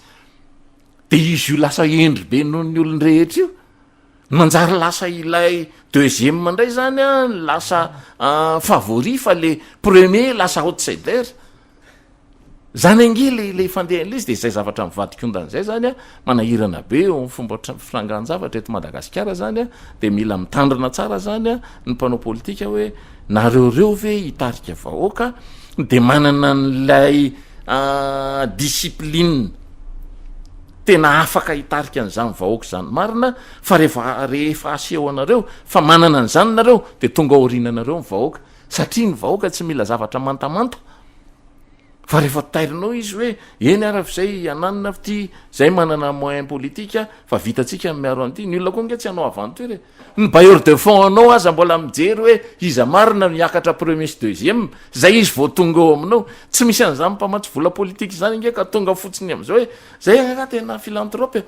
dia izy io lasa endry be noho ny olon-rehetra io manjary lasa ilay deuxième mandray zany a lasa favori fa le premier lasa outsider zany ange le fandehan'le izy dia zay zavatra mivadikondan'izay zany a manahirana be eo amin'ny fomba firangan-javatra eto Madagasikara zany a dia mila mitandrina tsara zany a ny mpanao politika hoe nareoreo ve hitarika vahoaka dia manana n'lay discipline tena afaka hitarika an'izany vahoaka zany marina fa rehefa aseho anareo fa manana an'izany nareo dia tonga aorinanareo ny vahoaka satria ny vahoaka tsy mila zavatra mantamanta fa rehefa tairinao izy hoe eny araf'izay ananina fity zay manana moyen politika fa vitatsika miaro an'ity ny olona koa nge tsy hanao aventure ny bailleur de fond anao aza mbola mijery hoe iza marina miakatra premier sy deuxième zay izy vao tonga eo aminao tsy misy an'izany mpamatsy vola politika zany nge ka tonga fotsiny am'izao hoe zay aka tena philanthrope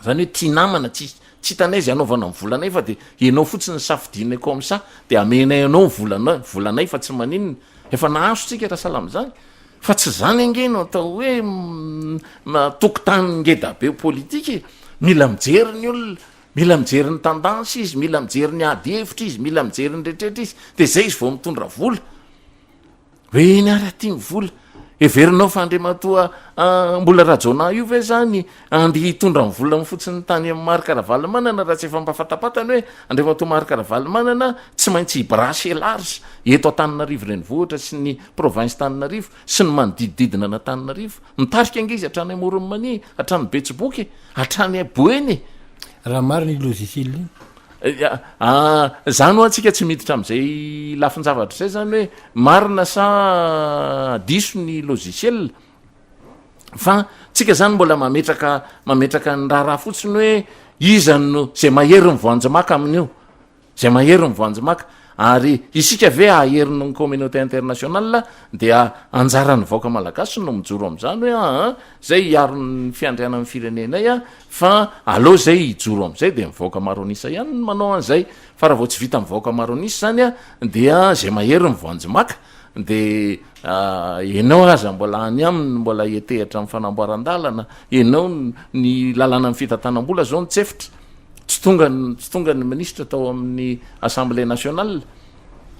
zany hoe tia namana tsy hitanay zy anaovana mivolanay fa dia ianao fotsiny safidinay comme ça dia amenay anao volanay fa tsy maninona efa nahazo tsika raha salama zany fa tsy zany ange no atao hoe tokotany ngeda be politika mila mijery ny olona mila mijery ny tendansy izy mila mijery ny ady hevitra izy mila mijery ny rehetrrehetra izy dia zay izy vao mitondra vola hoe ny ary aty ny vola everinao fa Andriamatoa mbola rajona io ve zany andy hitondra ny vola fotsiny tany amin'ny Marika Ravalomanana raha tsy efa mpafatapatany hoe Andriamatoa Marika Ravalomanana tsy maintsy hibrasser large eto Antananarivo renivohitra sy ny province Antananarivo sy ny manodidididina an'Antananarivo mitarika ange izy hatrany Moromania hatrany Betsiboky hatrany Boeny raha marina i logiciel zany ho antsika tsy miditra am'izay lafin-javatra zay zany hoe marina sa diso ny logiciel fa tsika zany mbola mametraka ny raharaha fotsiny hoe izany no zay mahery ny voanjomaka amin'io zay mahery ny voanjomaka ary isika ve aherino ny communauté international dia anjarany vaoaka malagasy no mijoro am'izany hoe zay hiarony fiandriana amin'ny firenenay a fa aloha zay hijoro am'izay de mivaoaka maronisa ihany n manao an'izay fa raha vao tsy vita mivaoaka maronisy zany a dia zay mahery mivoanjy maka de enao aza mbola any aminy mbola etehitra amin'ny fanamboaran-dalana enao ny lalana amin'ny fitantanam-bola zao ny tsefitra tsy tonga ny ministra tao amin'ny assemblée nationale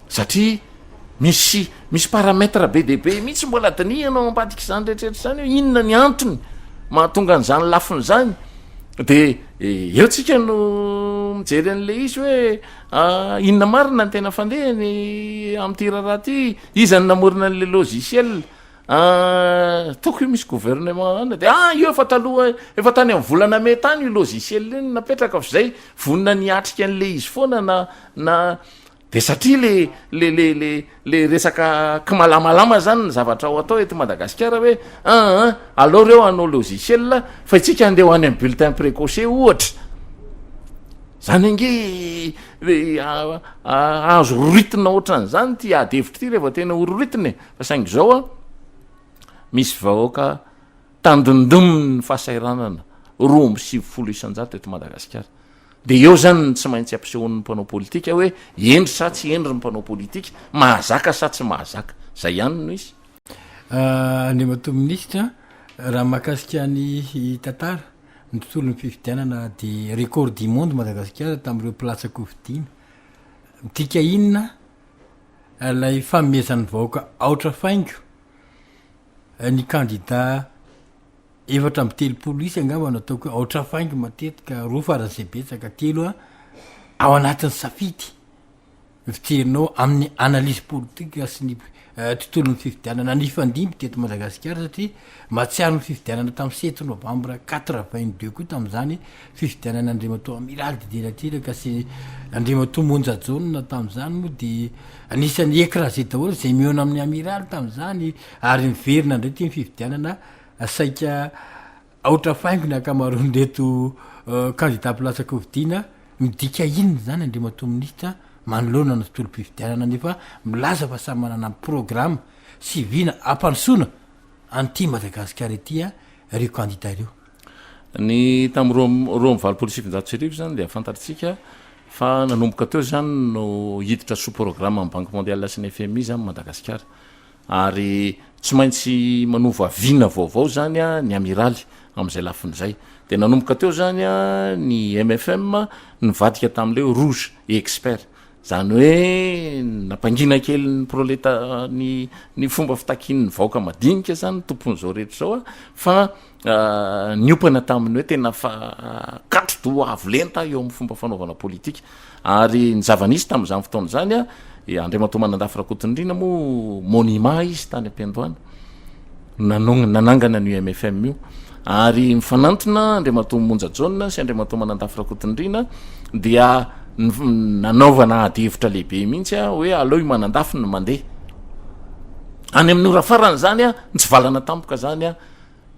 satria misy parametre be dehibe mihitsy mbola dinianao ambadiky zany rehetrehtra zany hoe inona ny antony mahatonga an'izany lafiny zany de eo tsika no mijery an'le izy hoe inona marina ny tena fandehany am'ty raharaha ty izany namorina an'le logiciel toko io misy gouvernement ana de io efa taloha efa tany amin'ny volana me tany io logiciel io napetraka fa zay vonina niatrika an'le izy foana na de satria le resaka kimalamalama zany ny zavatra ao atao eto Madagasikara hoe alors reo anao logiciel fa itsika andeha ho any amin'ny bulletin précoché ohatra zany ange azo roritina ohatran'izany ty adevitra ty rehefa tena hororitiny fa saingy zao a misy vahoaka tandondominy ny fahasairanana 270 isanjato eto Madagasikara de eo zany tsy maintsy ampisehoan'ny mpanao politika hoe endry sa tsy endry ny mpanao politika mahazaka sa tsy mahazaka zay ihany no izy andea mato ministra raha mahakasika ny tantara ny tontolo ny fifidianana de record du monde Madagasikara tamin'ireo platsa covidina mitika inona lay famezan'ny vahoaka aotra faingo ny candidat efatra amby telopolo isy angamba nataoko hoe aotra faingo matetika roa faran'zay betsaka telo ao anatin'ny safidy fiterinao amin'ny analyse politika sy ny tontolo ny fifidianana ny fandimby teto Madagasikara satria matsiaro ny fifidianana tamin'ny 7 novembre 82 koa tamin'izany fifidianana Andriamatoa Amiral Didier sy Andriamatoa Monjajaona tamin'izany moa de anisan'ny écrasé daholo zay miona amin'ny amiral tamin'izany ary miverina indray ty ny fifidianana saika aotra faingony akamaronreto candidat place covidina midika inony zany Andriamatoa ministra manoloana ny tontolo fifidianana nefa milaza fa samy manana programme sy vina ampanosoana anty Madagasikara etya reo candidat reo ny tamin'roa mivalopolo sivinjato sy arivo zany de afantaritsika fa nanomboka teo zany no hiditra sous programme amin'ny banque mondiale sy ny FMI zany Madagasikara ary tsy maintsy manova vina vaovao zany a ny amiraly am'izay lafin'izay de nanomboka teo zany a ny MFM nyvadika tamin'le rouge expert zany hoe nampangina kely ny proleta ny fomba fitakin'ny vahoaka madinika zany tompon'izao rehetra zao a fa niopana taminy hoe tena fa katro do avo lenta eo amin'ny fomba fanaovana politika ary ny zavanisy tamin'izany fotoana zany a Andriamatoa Manandafy Rakotondrina moa monument izy tany am-Pendohana nanangana ny MFM io ary mifanantona Andriamatoa Monjajaona sy Andriamatoa Manandafy Rakotondrina dia nanaovana adevitra lehibe mihitsy a hoe aleo Manandafy no mandeha any amin'ny ora farany zany a nitsivalana tampoka zany a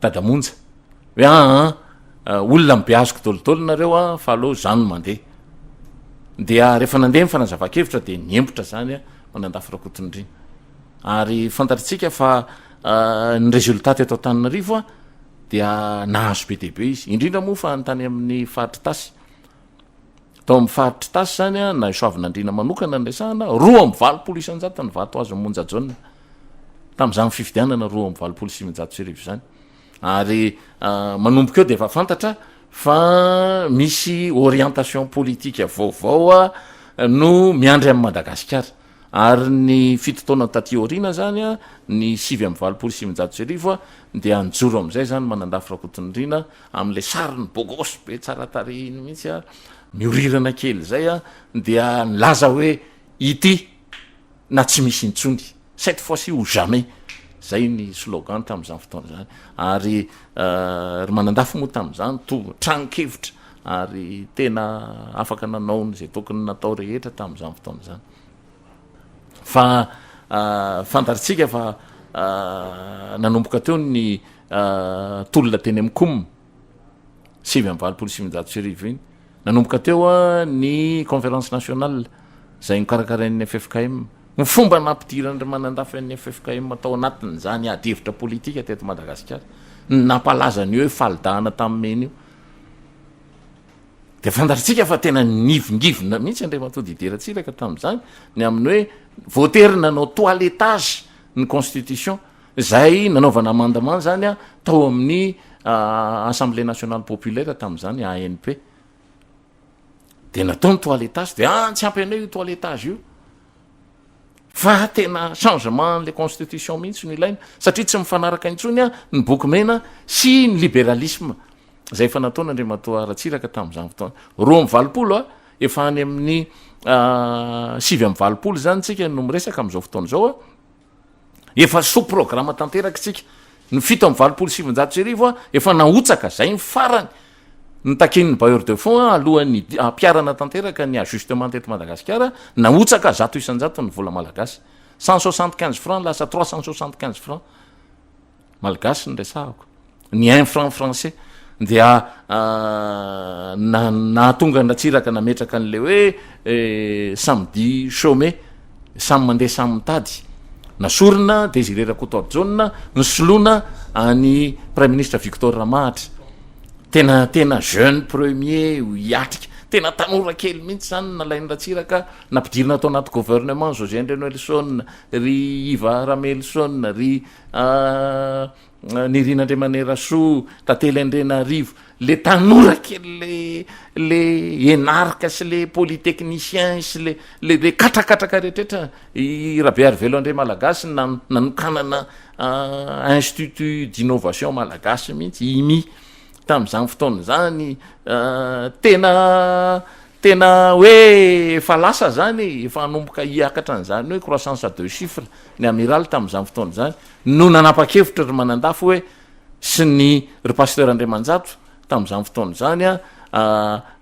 Dadamonja hoe olona mibeazoko dolodolo nareo a fa aleo zany mandeha dia rehefa nandeha mifanazava-kevitra de niembotra zany a Manandafy Rakotondrina ary fantaritsika fa ny résultat teto Antananarivo a dia nahazo be dehibe izy indrindra moa fa nytany amin'ny faritry tasy tao amin'ny faritry tasy zany a na isoavinandrina manokana nresahana 2.20 isanjato ny vato azo Monjajaona tam'izany fifidianana 2.20 sy arivo zany ary manomboka eo de efa fantatra fa misy orientation politique vaovao a no miandry amin'ny Madagasikara ary ny fitotoana taty orina zany a ny 7.20 sy arivo a dia nijoro am'izay zany Manandafy Rakotondrina am'le sariny bogos be tsara tarehiny mihitsy a miorirana kely zay a dia nilaza hoe ity na tsy misy intsony cette fois-ci ou jamais zay ny slogan tam'izany fotoana zany ary ry Manandafy moa tam'izany tranon-kevitra ary tena afaka nanaony zay tokony natao rehetra tam'izany fotoana zany fa fantaritsika fa nanomboka teo ny tolona teny amikom 7.20 sy arivo iny nanomboka teo a ny conférence nationale zay nikarakarain'ny ffkm ny fomba nampidirany manandafy an'ny ffkm atao anatiny zany adevitra politika teto madagasikara nampalaza ny hoe falidahana tam'meny io de fandaritsika fa tena nivongivona mihitsy andre matodideratsiraka tam'zany ny amin'ny hoe voatery nanao toiletage ny constitution zay nanaovana amandement zany a tao amin'ny assemblée nationale populaire tam'zany ANP de natao ny toiletage de tsy ampy anao io toiletage io fa tena changement le constitution mihitsy no ilaina satria tsy mifanaraka intsony a ny boky mena sy ny libéralisme zay efa nataona andre matoa ratsiraka tam'zany fotoana roa mivalopolo a efa any amin'ny 7 zany tsika no miresaka am'izao fotoana zao a efa so programme tanteraky tsika ny 7 a efa naotsaka zay ny farany ny takin'ny bailleur de fonds alohan'ny ampiarana tanteraka ny ajustement teto madagasikara naotsaka 100 ny vola malagasy 175 francs lasa 375 francs malagasy ny resahako ny 1 franc français dia nahatonga nratsiraka nametraka an'le hoe samedi chômé samy mandeha samy mitady nasorona Désiré Rakotoarjona nysoloana any prime ministre Victor Ramahatra tena jeune premier hiatrika tena tanora kely mihitsy zany nalainy ratsiraka nampidirina atao anaty gouvernement José André Noëlson ry Iva Ramelson ry Nirina Andriamanerasoa Tately Andrenarivo le tanora kely le enarika sy le polytechnicien sy le katrakatraka rehetrrehetra i Rabeary Velo André Malagasy nanokanana institut d'innovation malagasy mihitsy IMI tam'zany fotoana zany tena hoe efa lasa zany efa hanomboka hiakatra an'zany hoe croissance à 2 chiffres ny amiral tam'zany fotoana zany no nanapa-kevitra ry manandafo hoe sy ny ry pasteur Andriamanjato tam'zany fotoana zany a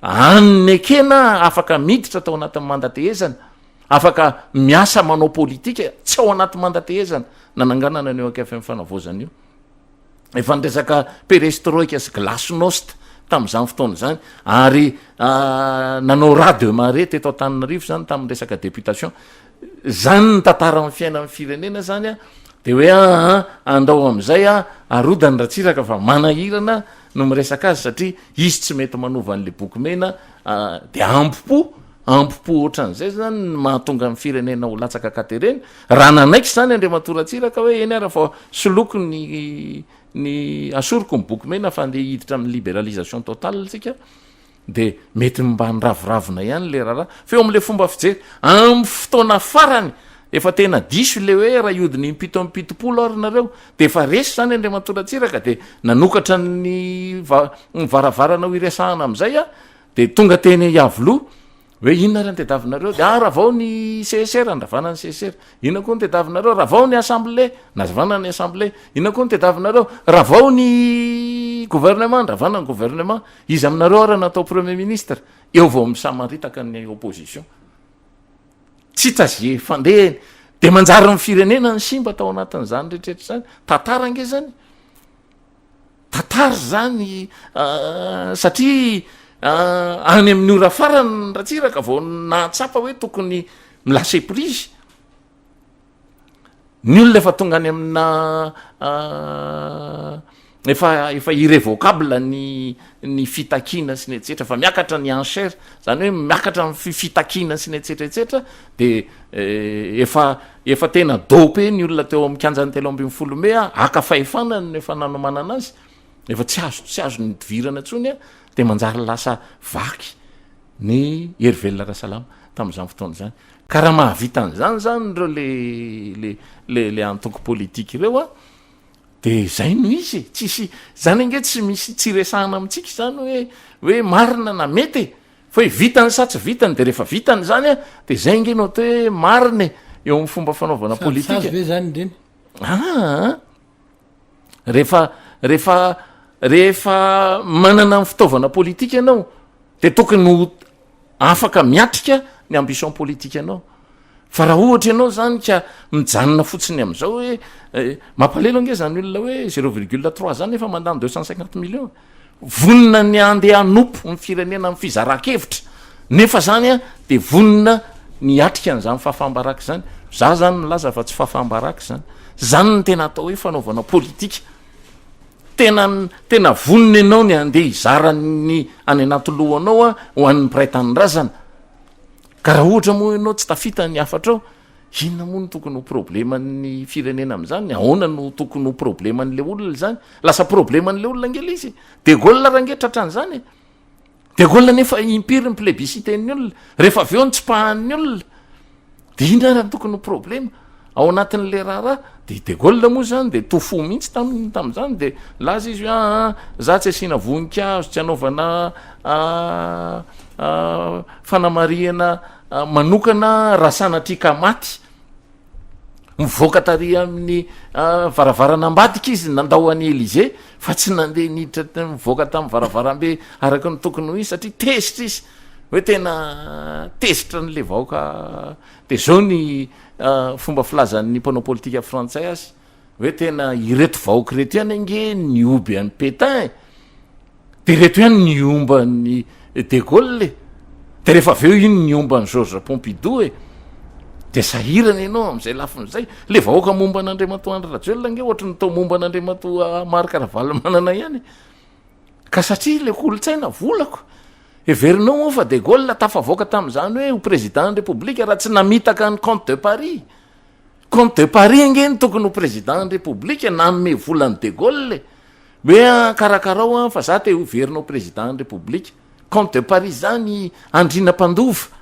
anny ekena afaka miditra atao anatin'ny mandatehezana afaka miasa manao politika tsy ao anaty mandatehezana nananganana ny eo akafy amin'ny fanavozana io efa nyresaka perestroika sy glasnost tam'zany fotoana zany ary nanao ras de marée teto Antananarivo zany tamin'ny resaka députation zany ny tantara amin'ny fiainan'ny firenena zany a de hoe andao am'izay arodany ratsiraka fa manahirana no miresaka azy satria izy tsy mety manova an'le boky mena de ampopo ohatran'izay zany mahatonga amin'ny firenena ho latsaka katereny raha nanaiky zany Andriamatoratsiraka hoe eny ara fa soloko ny asoroko ny boky mena fa andeha hiditra amin'ny libéralisation totale tsika de mety mba nraviravina ihany le raharaha fa eo am'le fomba fijery amin'ny fotoana farany efa tena diso le hoe raha iodiny mpitopolo ary nareo de efa resy zany Andriamatoratsiraka de nanokatra ny varavarana ho iresahana am'izay de tonga teny iavoloha hoe inona ary nytedavinareo de raha vao ny CSR andravana ny CSR inona koa ny tedavinareo raha vao ny assemblée nazavana ny assemblée inona koa ny tedavinareo raha vao ny gouvernement andravana ny gouvernement izy aminareo ara natao premier ministre eo vao misamaritaka ny opposition tsy tazie fandehany de manjary ny firenena ny simba atao anatin'zany rehetrrehetra zany tantara nge zany tantara zany satria any amin'ny ora farany ratsiraka vao nahatsapa hoe tokony milasa éprise ny olona efa tonga any amina efa irrévocable ny fitakina sy ny etsetra fa miakatra ny enchère zany hoe miakatra ny fitakina sy ny etsetreetsetra de efa tena dopé ny olona teo amikanjany 3 me aka fahefanany efa nanomanana azy efa tsy azo ny divirana ntsony de manjary lasa vaky ny herivelona rahasalama tam'zany fotoana zany ka raha mahavitan'zany zany reo le antoko politique ireo de zay no izy tsisy zany ange tsy misy tsy resahana amitsika zany hoe marina na mety fa hoe vitany sa tsy vitany de rehefa vitany zany de zay nge no to hoe mariny eo amin'ny fomba fanaovana politika ve zany reny rehefa manana ny fitaovana politika ianao de tokony ho afaka miatrika ny ambition politika ianao fa raha ohatra ianao zany ka mijanona fotsiny am'izao hoe mampalelo ange zany olona hoe 0,3 zany efa mandany 250 millions vonina ny andeha anompo ny firenena ny fizara-kevitra nefa zany de vonina niatrika n'izany fahafambaraky zany za zany milaza fa tsy fahafambaraky zany zany ny tena atao hoe fanaovana politika tena vonona ianao ny andeha izarany any anaty lohanao a ho an'ny mpiraitan'ny razana ka raha ohatra moa ianao tsy tafita ny afatra ao inona moa no tokony ho probleman'ny firenena am'izany ahoana no tokony ho probleman'le olona zany lasa probleman'le olona angela izy de Gaulle rangetratra an'izany de Gaulle nefa impiry ny plébisciten'ny olona rehefa avy eo ny tsy pahan'ny olona de ina raha tokony ho problema ao anatin'le raharaha de Gaulle moa zany de tofo mihitsy tam'izany de laza izy za tsy asiana voninkazo tsy anaovana fanamariana manokana raha sanatrika maty mivoaka tary amin'ny varavarana ambadika izy nandao any Élysée fa tsy nandeha niditra mivoaka tamin'ny varavarambe araka ny tokony ho izy satria tezitra izy hoe tena tezitra n'le vahoaka de zao ny fomba filazan'ny mpanao politika frantsay azy hoe tena ireto vahoaka reto ihany ange ny oby an'ny Pétain de reto ihany ny omban'ny de Gaulle de rehefa aveo iny ny omban'ny Georges Pompidou de sahirana ianao am'izay lafin'izay le vahoaka momba an'Andriamatoa Andry Rajoelina nge ohatra ny tao momba an'Andriamatoa Marc Ravalomanana ihany ka satria le kolotsaina volako everinao moa fa de Gaulle tafavoaka tam'izany hoe ho président ny république raha tsy namitaka ny Comte de Paris Comte de Paris nge ny tokony ho président ny république nanome volany de Gaulle hoe karakarao fa za te overinao président ny république Comte de Paris zany andrina mpandova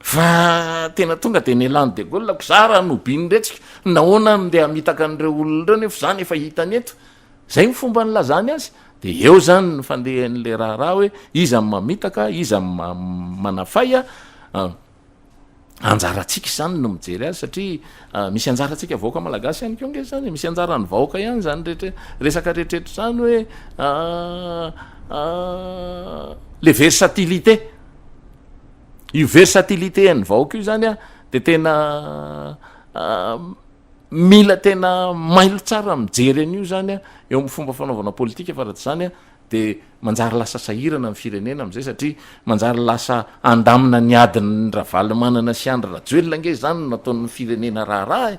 fa tena tonga de nelany de Gaulle ko za raha nobiny retsika nahoana ndeha mitaka an'ireo olona ireo nefa zany efa hitany eto zay ny fomba nylazany azy de eo zany ny fandehan'le raharaha hoe iza mamitaka iza manafay anjaratsika zany no mijery azy satria misy anjaratsika vahoaka malagasy ihany ko nge zany misy anjarany vahoaka ihany zany resaka rehetrehtra zany hoe le versatilité io versatilité an'ny vahoaka io zany de tena mila tena mailo tsara mijery an'io zany eo amin'ny fomba fanaovana politika fa raha tsy zany de manjary lasa sahirana amin'ny firenena am'izay satria manjary lasa andamina ny adiny Ravalomanana sy Andry Rajoelina nge zany nataon'ny firenena raharaha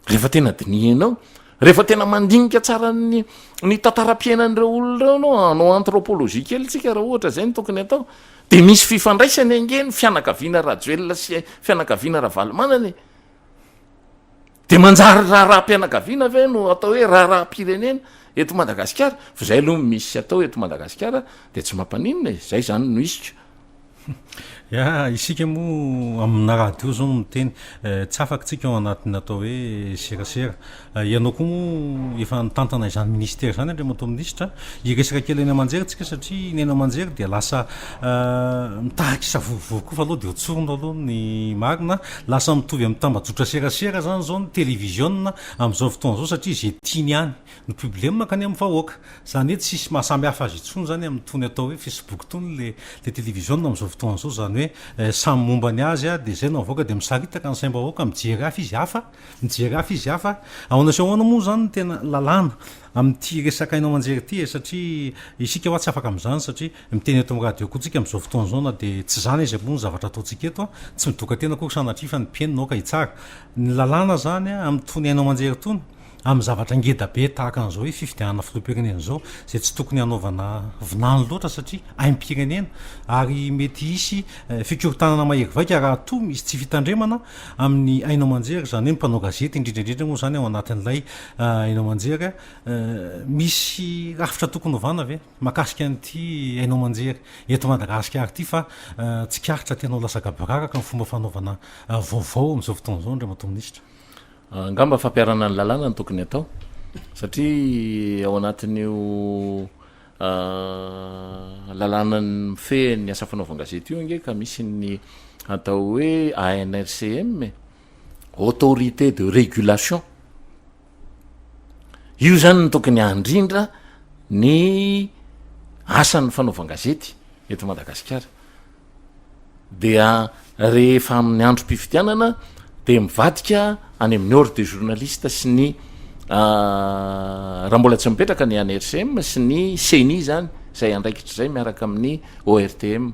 rehefa tena dinianao rehefa tena mandinika tsara ny tantaram-piainan'ireo olona reo anao anao anthropologie kely tsika raha ohatra zay ny tokony atao de misy fifandraisany ange ny fianakaviana Rajoelina sy fianakaviana Ravalomanana de manjary raharaha-pianakaviana ve no atao hoe raharaha-pirenena eto Madagasikara fa zay aloha misy atao eto Madagasikara de tsy mampaninona zay zany no isika isika moa amina radio zao miteny tsy afaky tsika ao anatiny atao hoe serasera ianao koa moa efa nitantana izany ministère zany Andriamatoa Minisitra iresaka kely eny amanjery tsika satria ny eny amanjery dia lasa mitahaka isa vovovoko koa fa aloha de hotsorona aloha ny marina lasa mitovy amin'ny tambajotra serasera zany zao ny télévision am'izao fotoana zao satria zay tiany ihany ny problème makany amin'ny vahoaka zany hoe tsisy mahasamy hafa azy itsony zany amin'ny tony atao hoe Facebook tony le télévision am'izao fotoana zao zany hoe samy momba ny azy de zay no avoaka de misaritaka ny saim-bahoaka mijery hafa izy hafa ao nasehoana moa zany tena lalàna amin'ity resaka ainao manjery ty satria isika hoa tsy afaka am'izany satria miteny eto amin'ny radio koa tsika am'izao fotoana zao na de tsy zany izy ambony zavatra ataontsika eto tsy midoka tena koa sanatria fa ny mpiainanao ka hitsara ny lalàna zany amin'ny tony ainao manjery tony amin'ny zavatra ngeda be tahaka an'izao hoe fifidianana filoham-pirenena zao zay tsy tokony hanaovana vinany loatra satria aim-pirenena ary mety hisy fikorotanana mahery vaika raha to misy tsy fitandremana amin'ny ainao manjery zany hoe mpanao gazety indrindraindrindra moa zany ao anatin'ilay ainao manjery misy rafitra tokony ovana ve makasika an'ity ainao manjery eto Madagasikara ty fa tsy karitra tenao lasa gabararaka ny fomba fanaovana vaovao amin'izao fotoana zao Andriamatoa Minisitra angamba fampiarana ny lalàna ny tokony atao satria ao anatin'io lalàna ny mife ny asa fanaovan-gazety io nge ka misy ny atao hoe ANRCM autorité de régulation io zany ny tokony andrindra ny asan'ny fanaovan-gazety eto Madagasikara dia rehefa amin'ny androm-pifidianana de mivadika any amin'ny ordre des journalistes sy ny raha mbola tsy mipetraka ny ANRCM sy ny CENI zany zay andraikitra zay miaraka amin'ny ORTM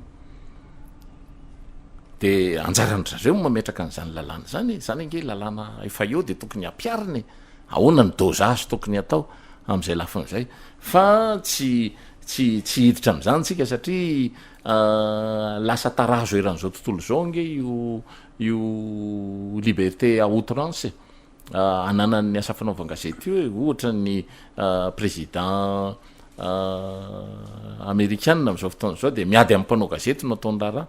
de anjaranyzareo mametraka an'izany lalàna zany zany ange lalàna efa eo de tokony ampiariny ahoana ny dosage tokony atao am'izay lafin'izay fa tsy hiditra am'izany tsika satria lasa tarazo eran'izao tontolo zao nge io liberté à outrance ananan'ny asa fanaovan-gazety io hoe ohatra ny président américaine am'izao fotoana zao de miady amin'ny mpanao gazety no ataony raharaha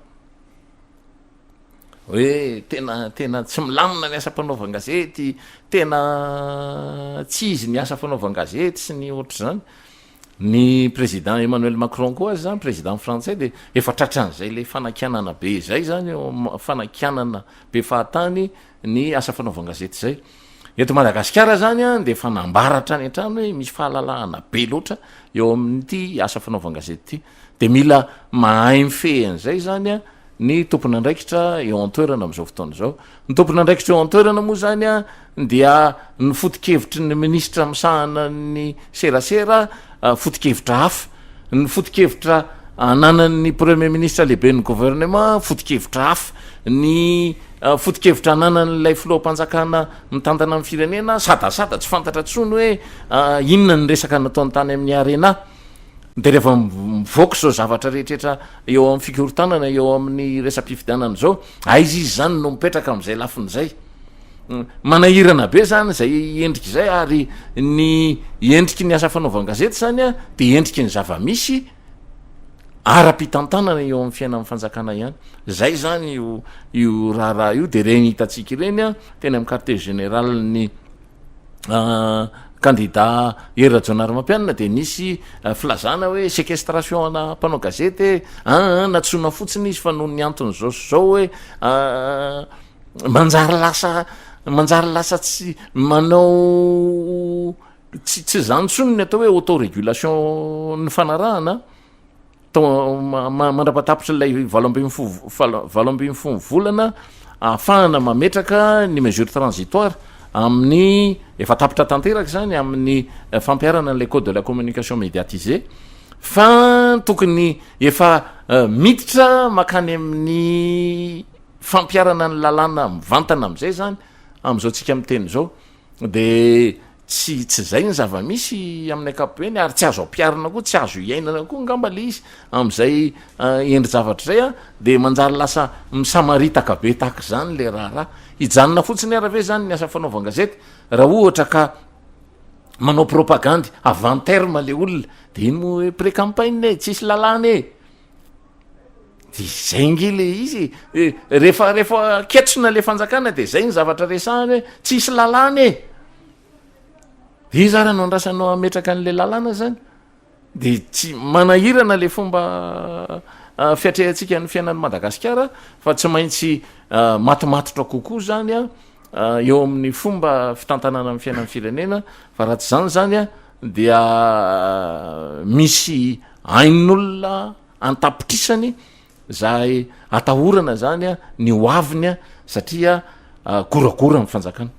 hoe tena tsy milamina ny asa fanaovan-gazety tena tsy izy ny asa fanaovan-gazety sy ny ohatra zany ny président Emmanuel Macron koa azy zany président français de efa tratran'izay le fanakianana be zay zany fanakianana be fahatany ny asa fanaovan-gazety zay eto Madagasikara zany a de efa nambaratra any an-trano hoe misy fahalalahana be loatra eo amin'ity asa fanaovan-gazety ty de mila mahay mifehy an'izay zany a ny tompon'andraikitra eo an-toerana am'izao fotoana zao ny tompon'andraikitra eo an-toerana moa zany a dia ny foto-kevitry ny ministra misahana ny serasera foto-kevitra hafa ny foto-kevitra ananan'ny premier ministre lehibe ny gouvernement foto-kevitra hafa ny foto-kevitra ananan'ilay filoham-panjakana mitantana amin'ny firenena sadasada tsy fantatra tsony hoe inona ny resaka nataony tany amin'ny arena de rehefa mivoaka zao zavatra rehetrrehetra eo amin'ny fikorotanana eo amin'ny resam-pifidianana zao aizy izy zany no mipetraka am'izay lafin'izay manahirana be zany zay endriky zay ary ny endriky ny asa fanaovan-gazety zany a de endriky ny zava-misy ara-pitantanana eo amin'ny fiainan'ny fanjakana ihany zay zany io raharaha io de reny hitatsika ireny a teny amin'ny quartier général ny candidat Rajonary Mampianina de nisy filazana hoe séquestration ana mpanao gazety natsona fotsiny izy fa noho ny antony zao sy zao hoe manjary lasa tsy manao tsy zany tsony ny atao hoe autorégulation ny fanarahana mandrapatapitra lay valo ambin'ny folo volana ahafahana mametraka ny mesure transitoire amin'ny efa tapitra tanteraka zany amin'ny fampiarana n'le code de la communication médiatisée fa tokony efa miditra makany amin'ny fampiarana ny lalàna mivantana am'izay zany am'izao tsika amin'ny teny zao de tsy zay ny zava-misy amin'ny akapoeny ary tsy azo ampiarina koa tsy azo iainana koa ngamba le izy am'izay endry zavatra zay a de manjary lasa misamaritaka be tahaka zany le raharaha hijanona fotsiny arave zany ny asa fanaovan-gazety raha ohatra ka manao propagandy avant terme le olona de iny mo hoe pré-campagne tsisy lalàna e de zay nge le izy rehefa ketsona le fanjakana de zay ny zavatra resahany hoe tsisy lalàna e de izy ara no andrasanao ametraka an'le lalàna zany de tsy manahirana le fomba fiatrehantsika ny fiainan'ny Madagasikara fa tsy maintsy matimatotra kokoa zany a eo amin'ny fomba fitantanana amin'ny fiainan'ny firenena fa raha tsy zany zany a dia misy ain'olona antapitrisany zay atahorana zany a ny hoaviny a satria goragora amin'ny fanjakana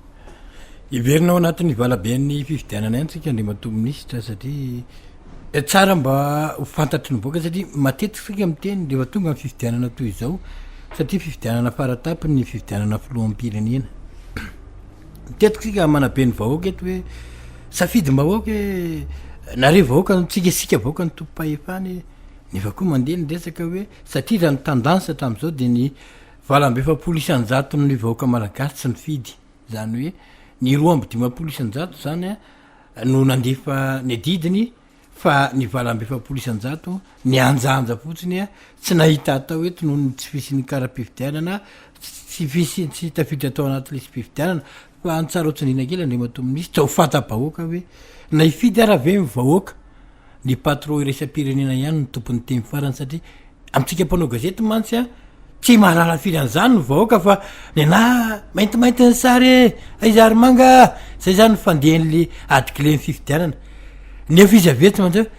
iverinao anatin'ny valaben'ny fifidianana any tsika andre mato ministra satria tsara mba hofantatry ny boaka satria matetika sika miteny rehefa tonga amin'ny fifidianana toy izao satria fifidianana faratapy ny fifidianana filohampirenena mitetika sika manabe ny vahoaka eto hoe safidy mbahoaka hoe nare vahoaka tsikasika vahoaka ny tompo-pahefany nefa koa mandeha ny resaka hoe satria raha ny tandansa hatramin'izao de ny valambe efapolo isanjato ny vahoaka malagasy tsy ny fidy zany hoe ny roa amby dimapolo isanjato zany a no nandefa ny adidiny fa ny valambe efapolo isanjato ny anjanja fotsiny a tsy nahita atao eto noho ny tsy fisyny kara-pifidianana tsy tafiditra atao anaty lesy mpifidianana fa antsara otsinina kely andre mato minisy tsy ho fata-bahoaka hoe na ifidy arave my vahoaka ny patron iresa-pirenena ihany ny tompony temy farany satria amitsika mpanao gazety mantsy a tsy mahalala firy an'izany no vahoaka fa ny ana maintimainty ny sary aizary manga zay zany fandehan'le adikile ny fifidianana nefa izy avetsy mantsy hoe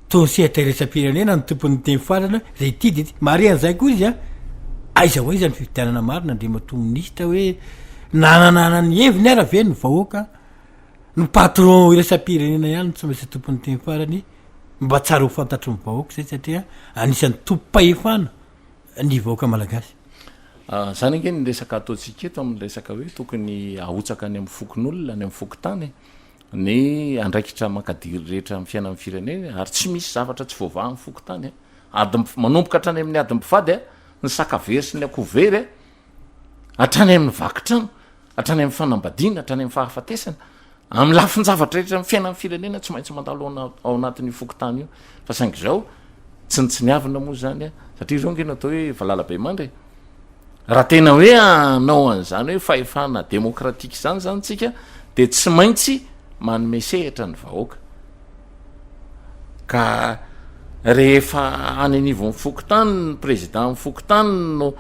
tonsehatra iresa-pirenena ny tompony temy farana zay ty de mare an'izay koa izy a aiza ho iza ny fifidianana marina andre mato ministra hoe nananana ny heviny arave ny vahoaka ny patron iresa-pirenena ihany tsy maintsy tompony temy farany mba tsara ho fantatry ny vahoaka zay satria anisan'ny tompo-pahefana ny vahoaka malagasy zany ange ny resaka ataontsika eto amin'ny resaka hoe tokony ahotsaka any amin'ny fokon'olona any amin'ny fokotany ny andraikitra makadiry rehetra amin'ny fiainan'ny firenena ary tsy misy zavatra tsy voavaha amin'ny fokotany manomboka hatrany amin'ny ady mpivady ny sakavery sy ny akovery hatrany amin'ny vakitrano hatrany amin'ny fanambadiana hatrany amin'ny fahafatesana amin'ny lafin-javatra rehetra amin'ny fiainan'ny firenena tsy maintsy mandalo ao anatin'ny fokotany io fa saingy zao tsy nitsiniavina moa zany satria zao ngena atao hoe valalabe mandry raha tena hoe anao an'izany hoe fahefana demokratika zany zany tsika de tsy maintsy manome sehatra ny vahoaka ka rehefa any anivon'ny fokotany ny président ny fokotany no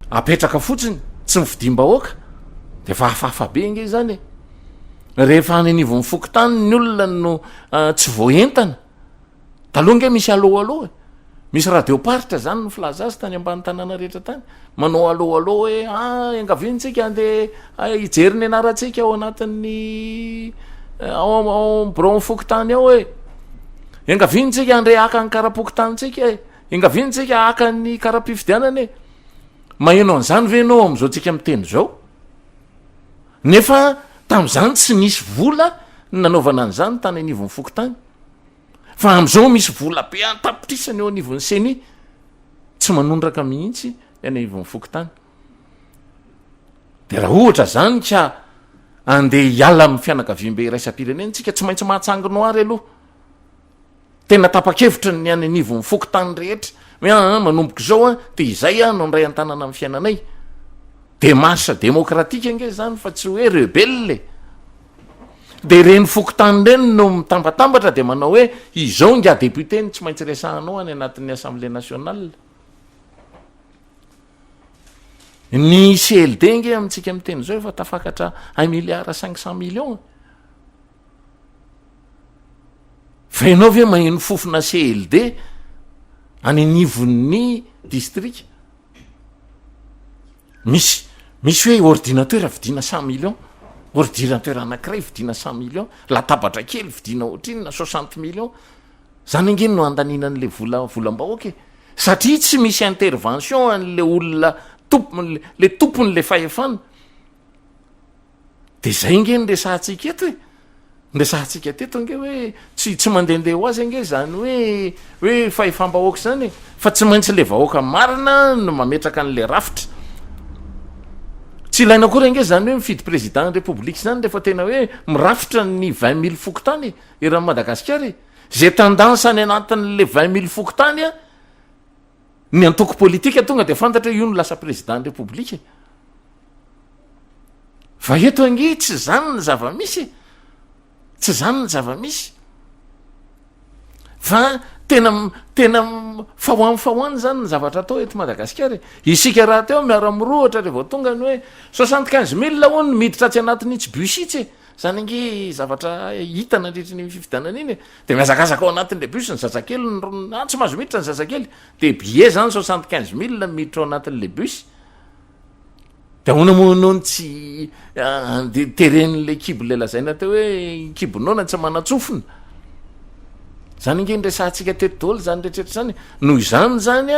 apetraka fotsiny tsy mifidimbahoaka de fa hafahafa be nge zany rehefa any anivon'ny fokotany ny olona no tsy voentana taloha nge misy alohaaloha misy radioparitra zany ny filaza azy tany ambany tanàna rehetra tany manao alohaaloha hoe engaviantsika ande hijery ny anaratsika ao anatin'ny ao bron fokotany ao hoe engaviantsika andre aka ny karaha-pokotanytsika engaviantsika aka ny karaha-pifidianany maheno an'izany ve nao am'izao tsika miteny zao nefa tam'izany tsy nisy vola nanaovana an'izany tany anivon'ny fokotany fa am'izao misy vola be antapitrisany eo anivon'ny seny tsy manondraka mihitsy any anivon'ny fokotany de raha ohatra zany ka andeha hiala amin'ny fianakaviam-be iraisam-pirenena tsika tsy maintsy mahatsanginoary aloha tena tapa-kevitra ny any anivon'ny fokotany rehetra hoe manomboka zao de izay no andray an-tanana amin'ny fiainanay de marsa demokratika nge zany fa tsy hoe rebelle de reny fokotany reny no mitambatambatra de manao hoe izao nga député ny tsy maintsy resahanao any anatin'ny assemblée nationale ny CLD nge amintsika miteny zao efa tafakatra 1,500 millions fa ianao ve maheno fofona CLD any anivon'ny district misy hoe ordinateur vidina 100 millions ordinateur anankiray vidina 100 millions latabatra kely vidina ohatriny na 60 millions zany angeny no andaninan'le volam-bahoaka satria tsy misy intervention an'le olona le tompon'le fahefana de zay nge ny resahantsika eto nresahantsika teto nge hoe tsy mandehandeha ho azy ange zany hoe fahefam-bahoaka zany fa tsy maintsy le vahoaka marina no mametraka an'le rafitra tsy ilaina koa nge zany hoe mifidy président république zany rehefa tena hoe mirafitra ny 20 000 fokotany eran'ny Madagasikara zay tendance any anatin'le 20 000 fokotany ny antoko politika tonga de fantatra io no lasa président république fa eto ange tsy zany ny zava-misy tsy zany ny zava-misy fa tena fahoany zany ny zavatra atao eto Madagasikara isika raha teo miara-mirohatra re vao tonga ny hoe 75 000 ho ny miditra tsy anatin'itsy busitsy zany nge zavatra hita nandritra ny fifidianana iny de miazakazaka ao anatin'le bus ny zazakely tsy mahazo miditra ny zazakely de billet zany 75 000 miditra ao anatin'le bus de ahoana moanao tsy de teren'le kibo le lazaina teo hoe kibonona tsy manatsofina zany nge nresahantsika teto daholo zany rehetrrehetra zany noho izany zany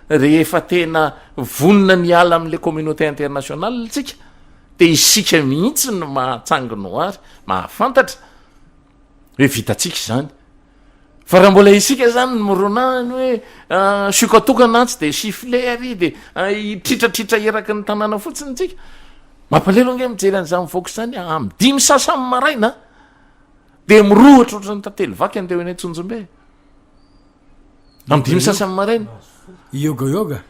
rehefa tena vonina ny ala amin'le communauté internationale tsika de isika mihitsy no mahatsanginoary mahafantatra hoe vitatsika zany fa raha mbola isika zany mironany hoe sokatokana antsy de siflery de itritratritra eraky ny tanàna fotsiny tsika mampalelo nge mijery an'izany voaka zany amy 5 sasamy maraina de mirohatra ohatra ny tantely vaky andeha eny Tsonjombe amy 5 sasamy maraina yoga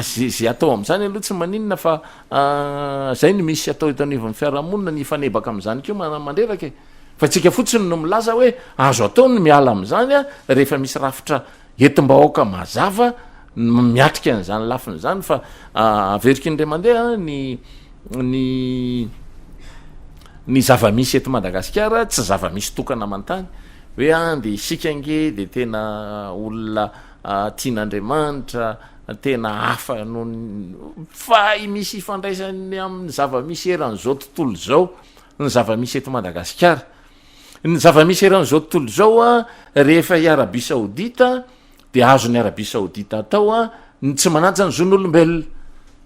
zay atao am'izany aloha tsy maninona fa zay ny misy atao eto anivon'ny fiarahamonina ny fanebaka am'izany keo mandreraka fa tsika fotsiny no milaza hoe azo atao ny miala am'izany rehefa misy rafitra etim-bahoaka mazava miatrika an'izany lafiny zany fa averiky indray mandeha ny zava-misy eto Madagasikara tsy zava-misy tokana mantany hoe de isika nge de tena olona tian'Andriamanitra tena hafa no fa misy ifandraisany amin'ny zava-misy eran'izao tontolo zao ny zava-misy eto Madagasikara ny zava-misy eran'izao tontolo zao rehefa i Arabia Saodita de azo ny Arabia Saodita atao tsy manaja ny zon'olombelona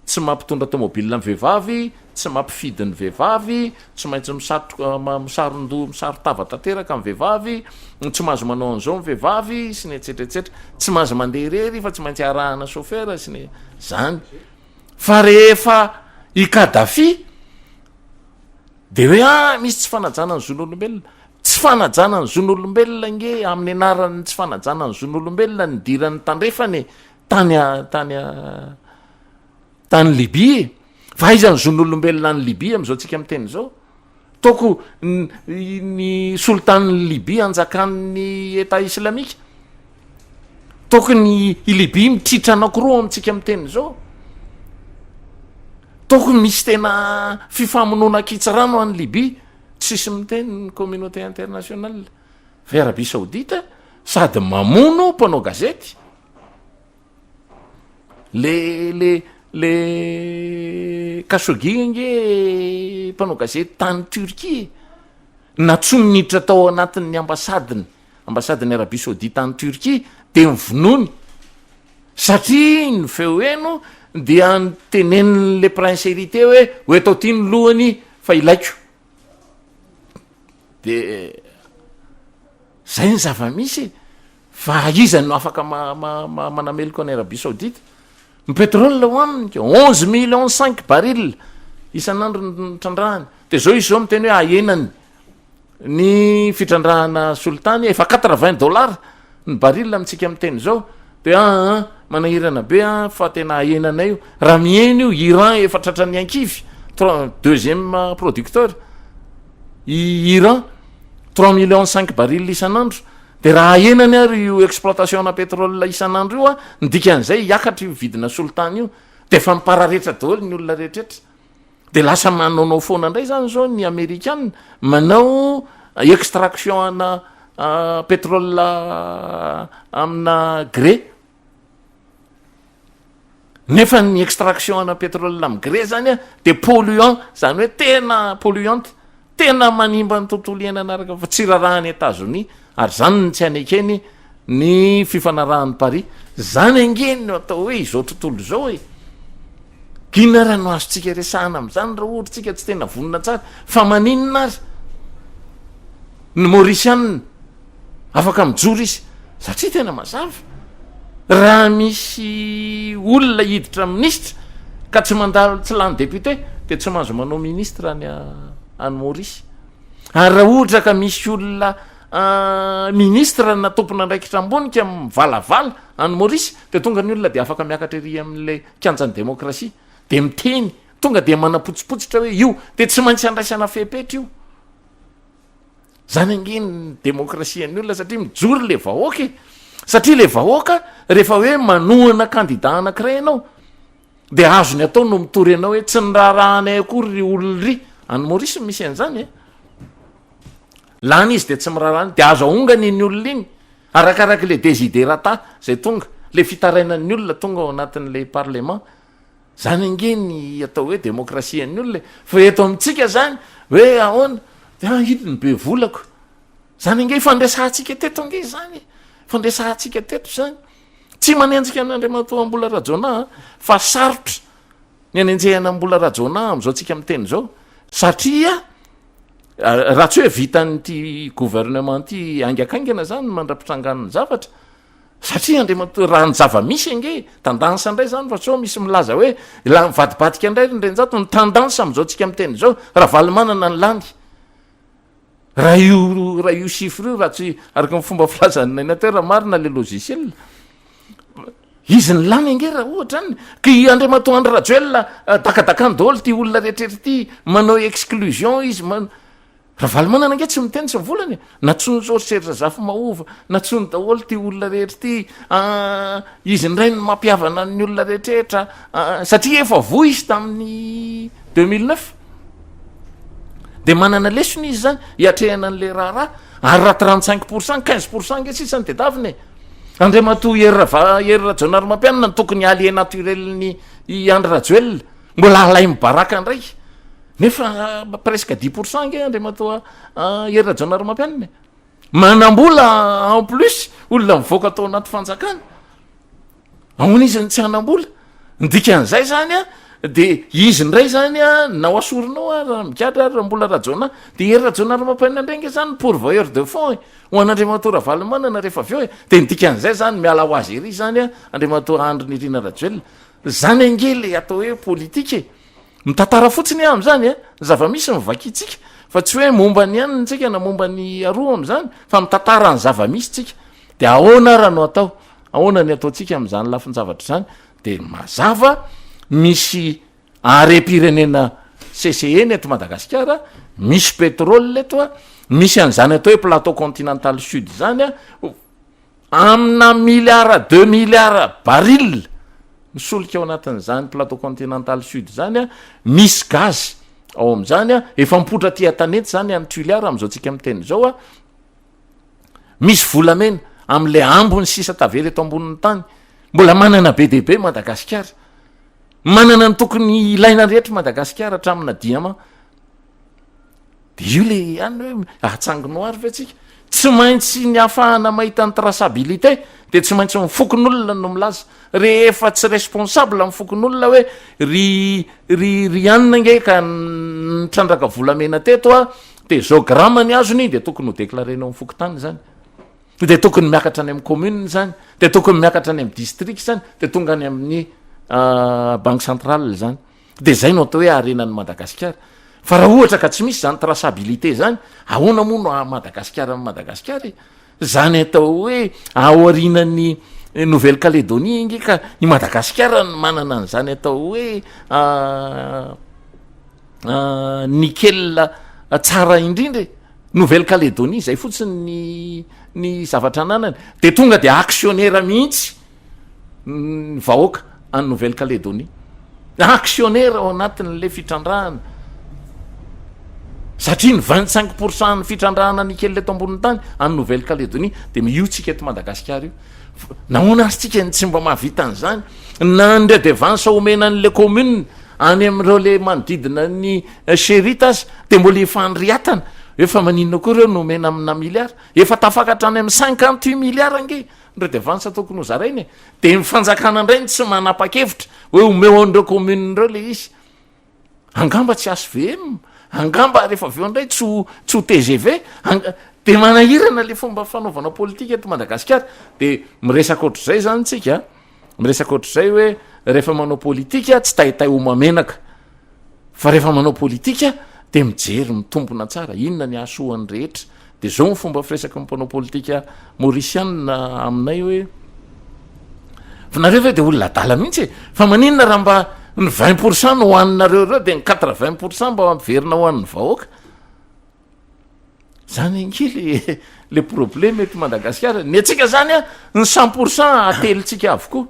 tsy mampitondra tômôbilina ny vehivavy tsy mampifidy ny vehivavy tsy maintsy misaro-tava tanteraka ny vehivavy tsy mahazo manao an'izao ny vehivavy sy ny etsettraetsetra tsy mahazo mandeha rery fa tsy maintsy arahana chauffeur sy ny zany fa rehefa ikadafy de hoe misy tsy fanajana ny zon'olombelona tsy fanajana ny zon'olombelona nge amin'ny anarany tsy fanajana ny zon'olombelona ny diran'ny tandrefany tany Libia fa aiza ny zon'olombelona ny Libia am'izao tsika amin'ny teny zao toko ny soltan'ny Libia anjakan'ny état islamika tokony i Libia mitritra anankiroa amintsika amin'ny teny zao tokony misy tena fifamonoana kitsirano any Libia tsisy miteny ny communauté internationale fa Arabie Saoudita sady mamono mpanao gazety le Khashoggi nge mpanao gazety tany Turquie natsoniditra tao anatin'ny ambasadiny Arabie Saoudita tany Turquie de mivonony satria ny feo eno dia nytenen'le prince hérité hoe tao ty ny lohany fa ilaiko de zay ny zava-misy fa iza no afaka manameloko any Arabie Saoudita ny pétrole ho aminy 11,5 baril isan'andro nitrandrahany de zao izy zao miteny hoe ahenany ny fitrandrahana sultany efa $80 ny baril amintsika miteny zao de manahirana be fa tena ahenana io raha mieny io Iran efa tratrany ankivy deuxième producteur Iran 3,5 baril isan'andro de raha ahenany ary io exploitation na pétrole isan'andro io ny dikan'izay hiakatra io vidina sultany io de fa mipararehetra daholo ny olona rehetraretra de lasa manaonao foana indray zany zao ny Amerikana manao extraction ana pétrole amina gré nefa ny extraction ana pétrole amin'ny gré zany de polluant zany hoe tena polluante tena manimba ny tontolo iainana araka fa tsy rarahany États-Unis ary zany ny tsy anekeny ny fifanarahan'ny Paris zany angeny no atao hoe izao tontolo zao hoe kina raha no azotsika resahana am'zany raha ohatritsika tsy tena vonona tsara fa maninona azy ny Mauricianina afaka mijoro izy satria tena mazava raha misy olona hiditra ministra ka tsy mandalo tsy lany député de tsy mahazo manao ministra any Maurice ary raha ohatra ka misy olona ministra na tompona andraikitra ambonika mivalavala any Maurice de tonga ny olona de afaka miakatra ery amin'le kianjan'ny demokrasia de miteny tonga de manapotsipotsitra hoe io de tsy maintsy andraisana fepetra io zany angeny demokrasian'ny olona satria mijory le vahoaka satria le vahoaka rehefa hoe manohana kandida anankiray ianao de azony atao no mitory anao hoe tsy nirarahanay akory ry olona ry any Maurice misy an'izany lany izy de tsy mirarahany de azo aongany ny olona iny arakaraky le desiderata zay tonga le fitarainan'ny olona tonga ao anatin'le parlement zany angeny atao hoe demokrasian'ny olona fa eto amintsika zany hoe ahoana de hidiny be volako zany ange fandresahantsika teto ange zany fandresahantsika teto zany tsy manenjika an'Andriamanitra mbola rajona fa sarotra ny anenjehana mbola rajona am'izao tsika miteny zao satria raha tsy hoe vitan'ity gouvernement ty angakaingana zany mandrapitrangano ny zavatra satria Andriamanitra raha ny zava-misy ange tandansa indray zany fa sao misy milaza hoe la mivadibadika indray renjato ny tandansa am'izao tsika miteny zao raha valimanana ny lany raha io chiffre io raha tsy araka ny fomba filazan'ny nainateur marina le logiciel izy ny lany ange raha ohatra any ka Andriamanitra andro rajoelona dakadakany daholo ty olona rehetrehtra ty manao exclusion izy raha valimanana ange tsy miteny tsy mivolany natsony soritseritra zafy mahova natsony daholo ty olona rehetra ty izy indray ny mampiavana ny olona rehetrehtra satria efa voa izy tamin'ny 2009 de manana lesony izy zany hiatrehana an'le raharaha ary raha 35% 15% nge sisany tedaviny Andriamanitra hery rajonary mampianana ny tokony allié naturelny Andry Rajoelina mbola alay mibaraka indray nefa presque 10% nge Andriamanitra hery rajonary mampianana manambola en plus olona mivoaka atao anaty fanjakana ahoana izy ny tsy hanam-bola ndikan'izay zany a de izy ndray zany a nao asorinao a raha mikatra ary raha mbola rajona de ery rajonary mampaina ndrenga zany pourvoyeur de fond ho an'andriamatora valomanana rehefa avy eo de nidikan'izay zany miala ho azy ery zany a andriamatora andro nirina rajoelona zany angely atao hoe politika mitantara fotsiny am'zany a zava-misy mivakitsika fa tsy hoe momba ny aniny tsika na momba ny aroa am'zany fa mitantara ny zava-misy tsika de ahoana raha no atao ahoana ny ataotsika am'zany lafiny-javatra zany de mazava misy are-pirenena CCN eto Madagasikara misy pétrole eto a misy an'izany atao hoe plateau continental sud zany a amina milliard 2 milliard baril misolika ao anatin'izany plateau continental sud zany a misy gaz ao am'zany a efa mipotra ty atanety zany amin'ny tuiliara am'izao tsika miteny zao a misy volamena am'le ambony sisa tavela eto ambonin'ny tany mbola manana BDP Madagasikara manana ny tokony ilaina rehetra Madagasikara hatramina diama de io le any hoe ahtsanginoary ve tsika tsy maintsy ny afahana mahita ny traçabilité de tsy maintsy mifokon'olona no milaza rehefa tsy responsable mifokon'olona hoe ry anina nge ka nitrandraka volamena teto a de zao gramany azony de tokony ho déclarenao mifoko tany zany de tokony miakatra any amin'ny commune zany de tokony miakatra any amin'ny district zany de tonga any amin'ny banque centrale zany de zay no atao hoe arenan'ny Madagasikara fa raha ohatra ka tsy misy zany traçabilité zany ahoana moa no Madagasikara amin'ny Madagasikara zany atao hoe aorinan'ny Nouvelle-Calédonie ingy ka i Madagasikara manana an'izany atao hoe nickel tsara indrindra Nouvelle-Calédonie zay fotsiny ny zavatra ananany de tonga de actionnaire mihitsy vahoaka any Nouvelle-Calédonie actionnaire ao anatin'le fitrandrahana satria ny 25% ny fitrandrahana nickel eto ambonin'ny tany any Nouvelle-Calédonie de miotsika eto Madagasikara io nahoana azy tsika ny tsy mba mahavita an'izany na ndre devance omenan'le commune any am'ireo le manodidina ny Cheritas de mbola efa andriatana efa maninona koa reo no omena amina milliard efa tafakatra any amin'ny 58 milliard nge ndre devance tokony ho zarainy de mifanjakana indray ny tsy manapa-kevitra hoe omeo an'ireo commune reo le izy angamba tsy ASVM angamba rehefa aveo indray tsy ho TGV de manahirana le fomba fanaovana politika eto Madagasikara de miresaka ohatr'izay zany tsika miresaka ohatr'izay hoe rehefa manao politika tsy taitay homamenaka fa rehefa manao politika de mijery mitombona tsara inona ny asoan'ny rehetra de zao ny fomba firesaka mpanao politika mauriciana aminay hoe fa nareo ve de olona adala mihitsy fa maninona raha mba ny 20% no hoaninareo reo de ny 80% mba ampiverina ho an'ny vahoaka zany angely le problème eto Madagasikara ny atsika zany a ny 100% atelitsika avokoa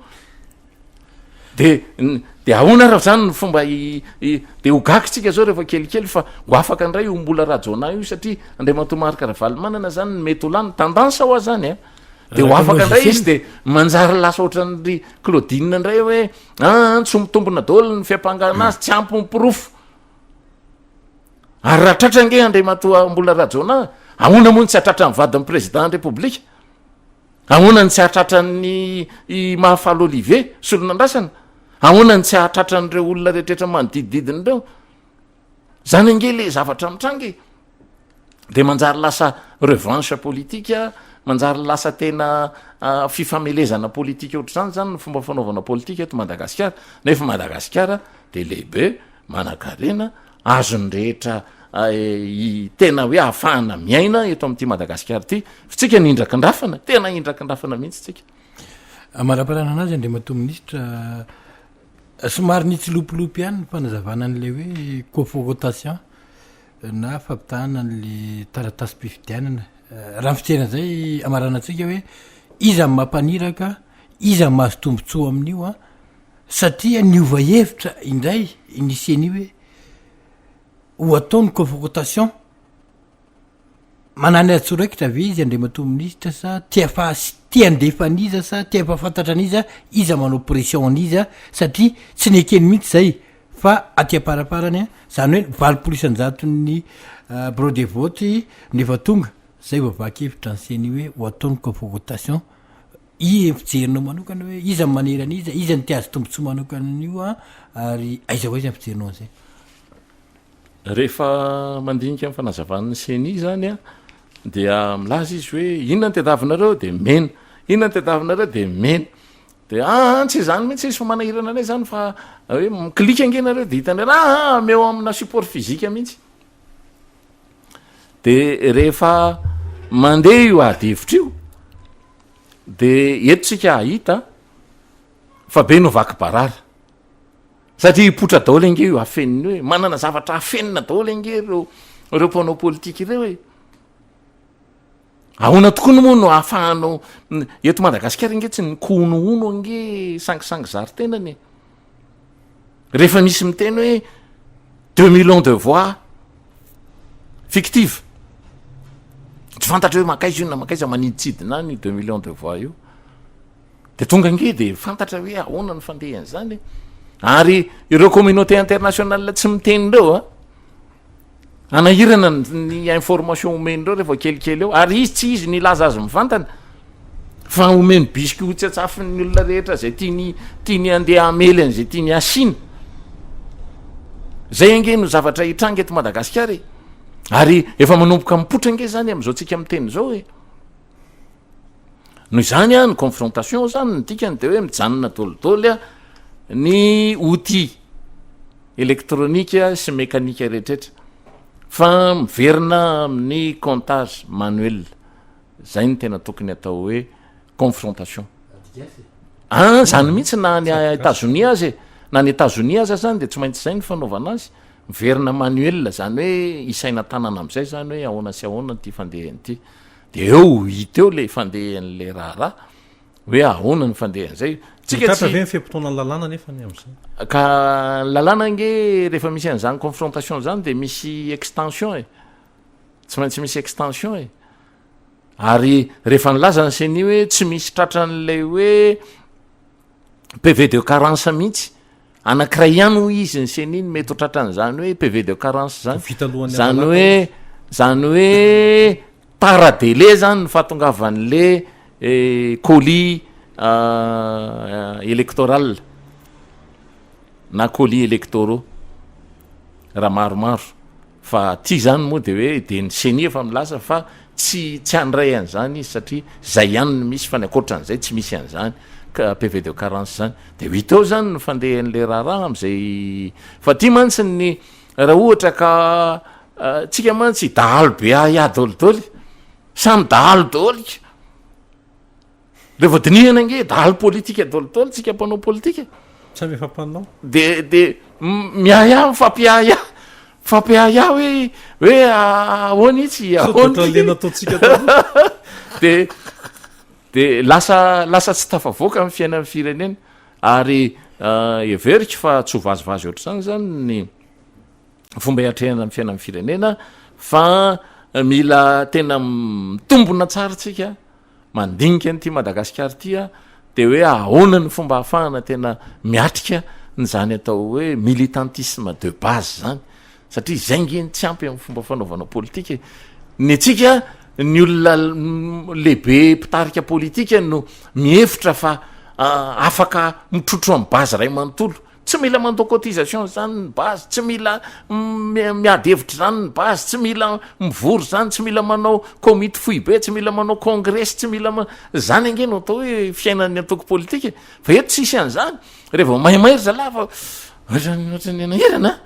de ahoana raha zany ny fomba de hogakitsika zao rehefa kelikely fa ho afaka indray ho mbola rajona io satria Andriamatomarika Ravalomanana zany mety ho lany tendance ho zany a de ho afaka indray izy de manjary lasa ohatran'ry Claudine indray hoe tsy mitombona daholo ny fiampangana azy tsy ampy mipirofo ary raha tratra nge Andriamatoa mbola rajona ahoana moa ny tsy atratra ny vadin'ny président république ahoana ny tsy atratra ny Mahafalo Olivier solonandrasana ahoana ny tsy atratra n'ireo olona rehetrrehetra manodidididiny reo zany ange le zavatra mitrangy de manjary lasa revanche politika manjary lasa tena fifamelezana politika ohatr'izany zany ny fomba fanaovana politika eto Madagasikara nefa Madagasikara de lehibe manan-karena azony rehetra tena hoe ahafahana miaina eto amin'ity Madagasikara ty fitsika ny indrakindrafana tena indrakindrafana mihitsy tsika maraparana anazy Andriamatoa Ministra somary nitsilopilopy ihany ny fanazavana an'le hoe cofotation na fampitahana an'le taratasy-pifidianana raha fitsena zay amaranantsika hoe iza mampaniraka iza mahazo tombontsoa amin'io a satria niova hevitra indray inisian'io hoe ho ataony convocation manany atsoraikitra ave izy Andriamatoa Ministra sa tia andefaniza sa tia mpafantatra aniza iza manao pression aniza satria tsy nekeny mihitsy zay fa aty aparaparany a zany hoe valopolo-isanjaton'ny bureau de vote nefa tonga zay vavaky hevitra ansian'io hoe ho ataony convocation mpijerinao manokana hoe iza ny manerana iza iza ny tiazy tombontsoa manokanan'io a ary aiza ho aiza mpijerinao an'izay rehefa mandinika amin'ny fanazavan'ny seni zany a dia milaza izy hoe inona ny tadavinareo de mena inona ny tadavinareo de mena de tsy zany mihitsy izy fa manahirana anay zany fa hoe miklika angenareo de hitanareo meo amina support fizika mihitsy de rehefa mandeha io adevitra io de etotsika ahita fa be no vaky barara satria hipotra daoly ange io afeniny hoe manana zavatra afenina daoly ange reo mpanao politika ireo hoe ahona tokoa no moa no ahafahanao eto Madagasikara ange tsy ny koonoono ange sangisangy zarytenany rehefa misy miteny hoe 2 millions de voix fictive tsy fantatra hoe makaiza io na makaiza maniditsidina ny 2 millions de voix io de tonga nge de fantatra hoe ahoana ny fandehan'zany ary ireo communauté international tsy miteny reo anahirana ny information omenyreo rehefa kelikely eo ary izy tsy izy nilaza azy mivantana fa omeny bisky ho tsy atsafin'ny olona rehetra zay tiany andeha amely an'zay tiany asiny zay ange no zavatra hitranga eto Madagasikara ary efa manomboka mipotra ange zany am'izao tsika miteny zao hoe noho izany ny confrontation zany nydikany de hoe mijanona dolidoly ny outil électronique sy mécanique rehetrrehetra fa miverina amin'ny comptage manuel zay ny tena tokony atao hoe confrontation zany mihitsy na ny États-Unis azy na ny États-Unis azy zany de tsy maintsy zay ny fanaovana azy miverina manuel zany hoe isaina tanana am'izay zany hoe ahoana sy ahoana ty fandehan'ity de eo hita eo le fandehan'le raharaha hoe ahoana ny fandehan'zay ve fiampitona ny lalàna nefa ny am'zay ka lalàna nge rehefa misy an'zany confrontation zany de misy extension tsy maintsy misy extension ary rehefa nilaza ny seni hoe tsy misy tratran'lay hoe PV de carence mihitsy anankiray ihany ho izy ny seni ny mety ho tratran'zany hoe PV de carence zany zany hoe paradélé zany ny fahatongavan'le colis électoral na colis électoraux raha maromaro fa ty zany moa de hoe de ny seni efa milaza fa tsy andray an'zany izy satria zay ihany ny misy fa ny akoatran'zay tsy misy an'zany ka PV de carence zany de hita eo zany ny fandehan'le raharaha am'izay fa ty mantsy ny raha ohatra ka tsika mantsy dahalo be dolidoly samy dahalo daoly rehefa dinihana nge dahalo politika dolidoly tsika mpanao politika samy efa mpanao de miaya fampiaya hoe ahoana itsy de lasa tsy tafavoaka amin'ny fiainan'ny firenena ary everika fa tsy ho vazivazy ohatr' zany ny fomba hiatrehana amin'ny fiainan'ny firenena fa mila tena mitombona tsara tsika mandinika nyty Madagasikara tya de hoe ahoana ny fomba hahafahana tena miatrika nyzany atao hoe militantisme de base zany satria zay ngeny tsy ampy amin'ny fomba fanaovana politika ny atsika ny olona lehibe mpitarika politika no mihevitra fa afaka mitrotro amin'ny base ray manontolo tsy mila mandao cotisation zany ny base tsy mila miady hevitra zany ny base tsy mila mivory zany tsy mila manao comité foibe tsy mila manao congrès tsy mila zany ange no atao hoe fiainan'ny atoko politika fa eto tsisy an'zany rehefa maimairy zalafa ohatrany anahirana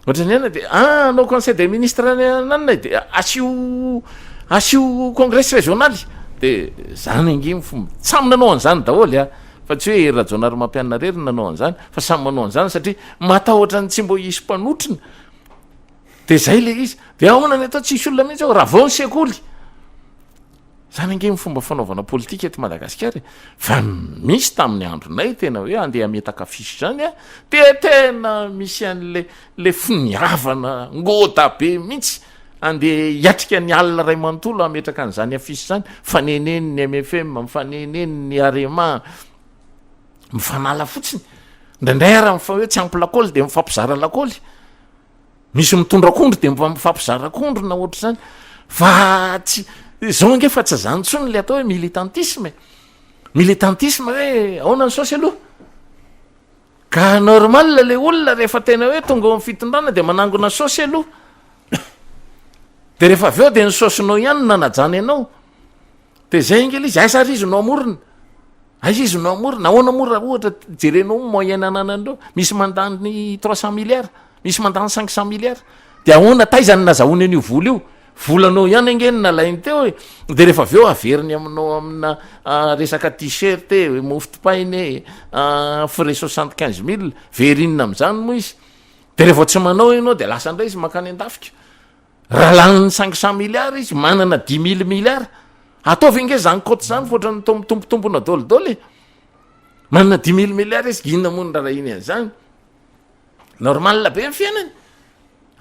ohatrany ana de anao conseil des ministres nanay de asio congrès régional de zany ange mifomba samy nanao an'zany daholy fa tsy hoe rajonary mampianina rery nanao an'zany fa samy manao an'zany satria matahotra ny tsy mbo isy mpanotrina de zay le izy de ahoana ny atao tsisy olona mihitsy raha vao ny sekoly zany ange mifomba fanaovana politika eto Madagasikara fa misy tamin'ny andronay tena hoe andeha ametaka fisy zany de tena misy an'le finiavana ngota be mihitsy andeha hiatrika ny alina ray manontolo ametraka an'zany afisy zany faneneny ny MFM mifaneneny ny arema mifanala fotsiny ndraindray raha hoe tsy ampy lakoly de mifampizara lakoly misy mitondra akondro de mifampizara akondro na ohatra zany fa tsy zao ange fa tsy zany tsony le atao hoe militantisme militantisme hoe aona ny saosy aloha ka normal le olona rehefa tena hoe tonga eo amin'ny fitondrana de manangona saosy aloha de rehefa avy eo de ny saosinao ihany nanajany ianao de zay ingely izy aisa ry izynao amorona aiza izynao amorona ahoana mora ohatra jerenao moyenne ananandreo misy mandany 300 milliards misy mandany 500 milliards de ahoana taizany nazahoany an'io vola io volanao ihany angeny nalainy teo e de rehefa avy eo averiny aminao amina resaka t-shirt mofotopahiny frais 75 000 verinina am'izany moa izy de rehefa tsy manao ianao de lasa ndray izy makany an-dafika raha laniny 500 milliards izy manana 10 000 milliards ataovy inge zany koty zany foatra ny tompotompona dolidoly manana 10 000 milliards izy ginona mony raha iny an'izany normal be ny fiainany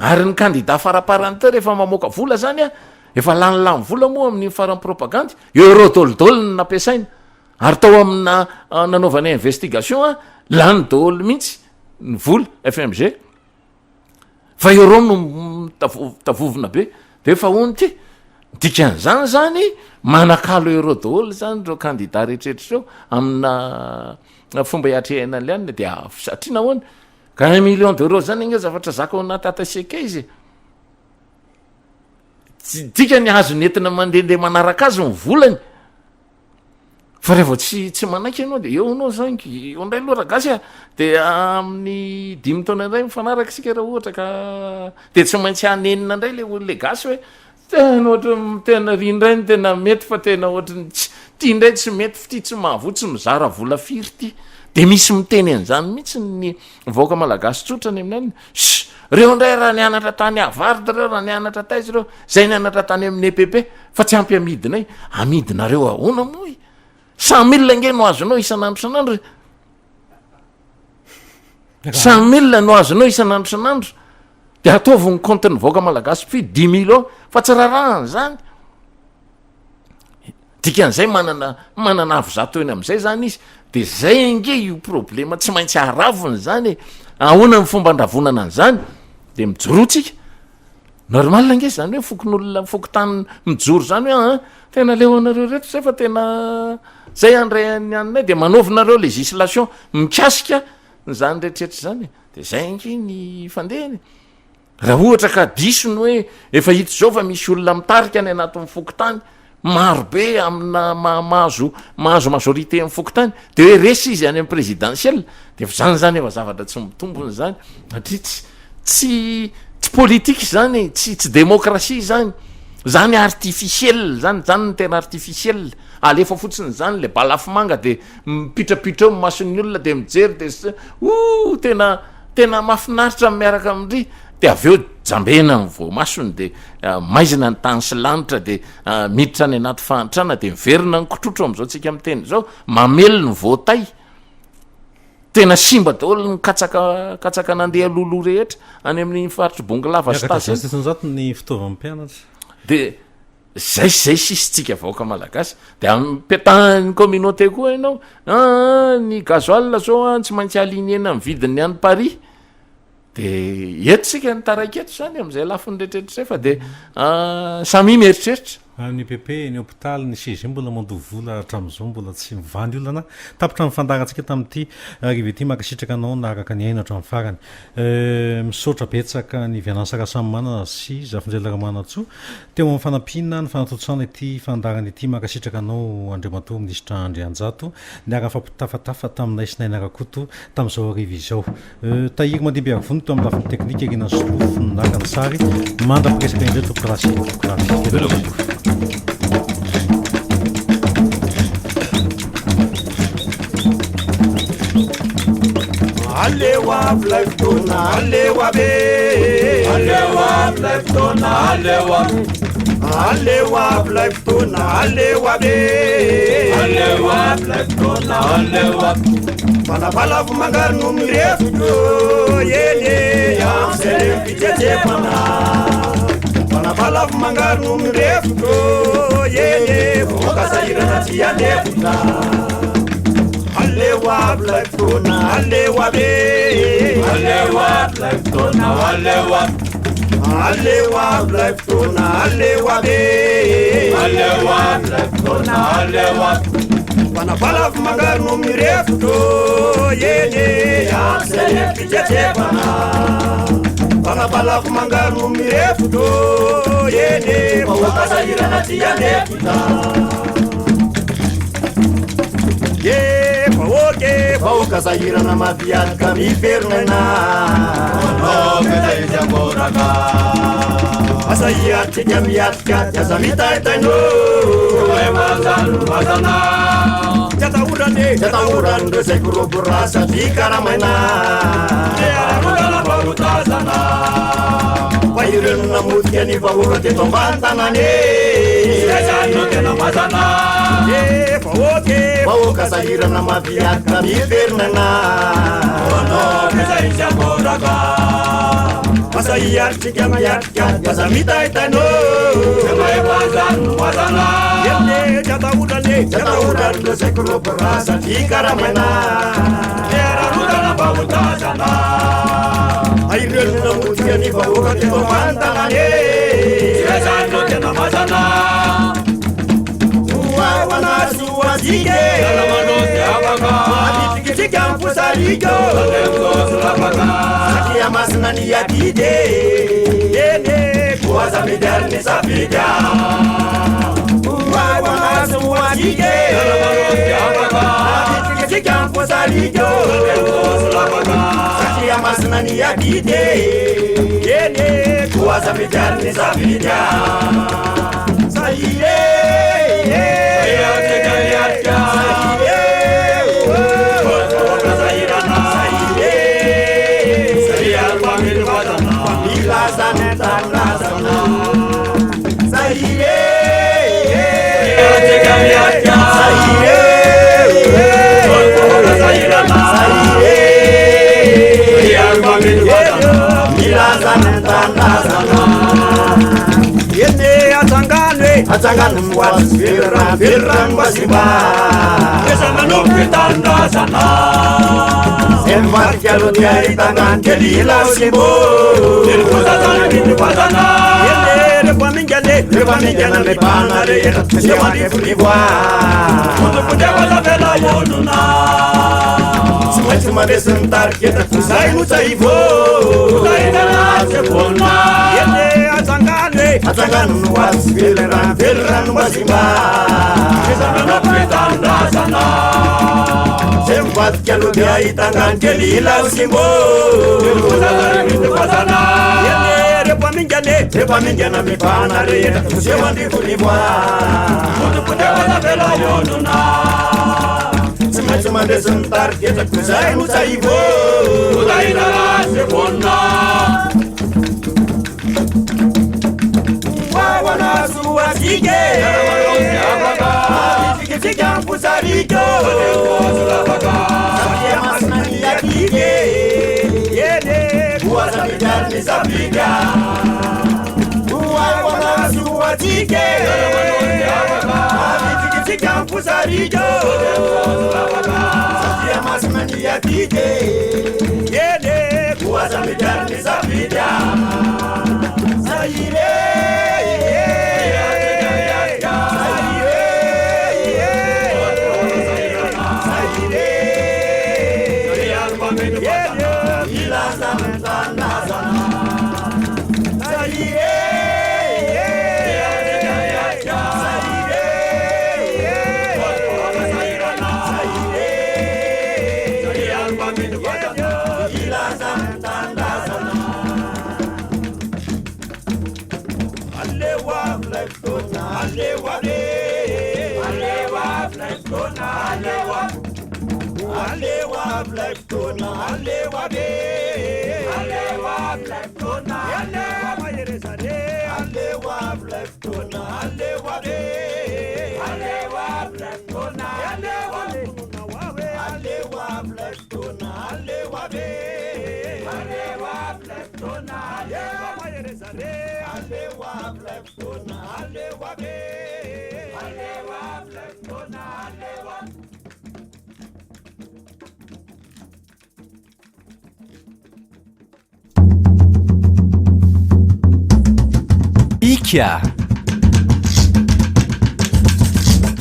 ary ny candidat faraparany teo rehefa mamoaka vola zany a efa lanilamy vola moa amin'ny faran'ny propagandy euro dolidoly ny nampiasaina ary tao amina nanaovana investigation a lany daholo mihitsy ny vola FMG fa euro no tavovona be de efa hony ty dikan'izany zany manakalo euro daholo zany reo candidat rehetrrehetra reo amina fomba hiatrehanan'le any de satria nahoana ka 1 million d'euro zany iny zavatra zaka ao anaty ataseka izy dika ny azo nentina mandehandeha manaraka azy ny volany fa rehefa tsy manaiky ianao de eo anao zany eo indray loha ragasy a de amin'ny 5 taona indray mifanaraka isika raha ohatra ka de tsy maintsy hanenina indray le olo le gasy hoe tena ohatra tena ry indray ny tena mety fa tena ohatrany ty indray tsy mety fa ty tsy mahavotsy mizara vola firy ty de misy miteny an'izany mihitsy ny vaoaka malagasy tsotra ny aminany reo indray raha nianatra tany avaritra reo raha nianatra taizy reo zay nianatra tany amin'ny EPP fa tsy ampy amidinay amidinareo ahoana moa 100 000 nge no azonao isan'andro san'andro 100 000 no azonao isan'andro san'andro de ataovy ny compte ny vaoaka malagasy fi 10 000 fa tsy rarahany zany dikan'izay manana avozato eny am'izay zany izy de zay nge io problema tsy maintsy aravony zany ahoana ny fomba andravonana an'izany de mijorotsika normal nge zany hoe fokon'olona fokotany mijoro zany hoe tena lehoanareo reto zay fa tena zay andray any anay de manaovinareo législation mikasika zany rehetrrehetra zany de zay nge ny fandehany raha ohatra ka disony hoe efa hita zao fa misy olona mitarika any anatin'ny fokotany marobe amina mahazo majorité amin'ny fokotany de hoe resy izy any amin'ny présidentiel de fa zany efa zavatra tsy mitombony zany satria tsy politique zany tsy démocratie zany artificiel zany ny tena artificiel alefa fotsiny zany le balafimanga de mipitrapitra eo mason'ny olona de mijery de tena mafinaritra miaraka amindry de avy eo jambena ny voamasony de maizina ny tany sy lanitra de miditra any anaty fahantrana de miverina ny kotrotro am'izao tsika amin'ny teny zao mamely ny voatay tena simba daholo ny katsaka nandeha lolo rehetra any amin'ny faritry bongolava sy tasyzato ny fitaovan'ny mpianatra de zay sisitsika vaoaka malagasy de ampiatahany communauté koa ianao ny gazoal zao tsy maintsy alignena amin'ny vidiny any Paris de eto sika ny taraiky eto zany am'izay lafiny rehetrrehetra zay fa de samy mieritreritra ny EPP ny hôpitaly ny CG mbola mandovo vola hatram'izao mbola tsy mivandy olona tapitra mifandarantsika tamin'ity rive ty makasitraka anao naaraka ny aina hatramin'ny farany misaotra betsaka ny vianansarasamana sy zafinjelaramana-tsoa teo amin'ny fanampina ny fanatotsana ity fandarany ity makasitraka anao Andriamatoa minisitra Andrianjato niara fampitafatafa taminay sy nainarakoto tamin'izao ariva izao tahiry mandeha mpiarivony teo amin'ny lafiny teknika irina solofo ny nakany sary mandra-piresaka indray tokolasy Alewa Blaftona, Alewa be, Alewa Blaftona, Alewa, Alewa Blaftona, Alewa be, Alewa Blaftona, Alewa. Bala fumagar numrefuto, yele ya sele pitete pana. Bala fumagar numrefuto, yele fukasa irana tia nefuta. Alewa Blaftona, Alewa be, Alewa Blaftona, Alewa, Alewa Blaftona, Alewa be, Alewa Blaftona, Alewa. fanabalafo mangaro mirefotro eny amzayepijatevana fanabalafo mangaro mirefotro eny vahoakazahirana tianefita e vahoake vahoakazahirana maviadika miverinaina anavezaizyamoraka asahiatika miatika aza mitaitaino mazana jataurany resaiko roborasa tikaramaina ararogana varotazana fa ireno namotika ny vahoaka teto ambany tanany no tena mazana vahoaka zahirana maviadika miverinana anao izy amoraka asahiatika miatika aza mitaitaino mazana jataurany resaiko roborasa tikaramaina ararogana varotazana aireno namotika ny vahoaka teto ambany tanany no tena mazana oawanazy oazike atikitika mposariko satria masina ny adide ene koaza midiariny safidya oawanazy oazike atikitika mposariko satria masina ny adide ene koaza midiariny safidya saire atsangano moazy verano masimba esa manompitanrazana zay mivarika aloha ty ahitangany kelila simbo irkozazanamitipazana rehefa mingana le bana rehetra se manefonivoa fotopotekozavela onona tsy maintsy mandesiny tariketako zay notsaivo tainanatsevona atsangano noazy velirano masimba esamanopitanrazana zay mivadika aloha ty ahitangany kelila simbo irkozazanamitipazana rehefa mingana mibana rehetra se mandrivonivoa fotopotekozavela onona tsy maintsy mandresiny tariketako zay notsaivo tainanatsevona wanazu wazike atikifika mpusariko sakia masnani ya kike yene kuwaza mijarni sapiga wanazu wazike atikifika mpusariko sakia masnani ya kike yene kuwaza mijarni sapiga saire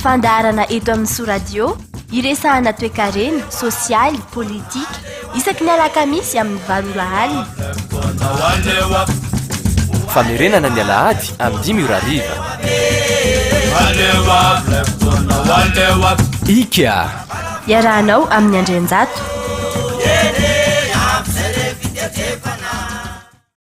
fandarana eto amin'ny soradio iresahana toekarena sosialy politika isaky ny alakamisy amin'ny valora alina famerenana ny alahady amin'ny 10 orariva Ika iarahanao amin'ny andrenjato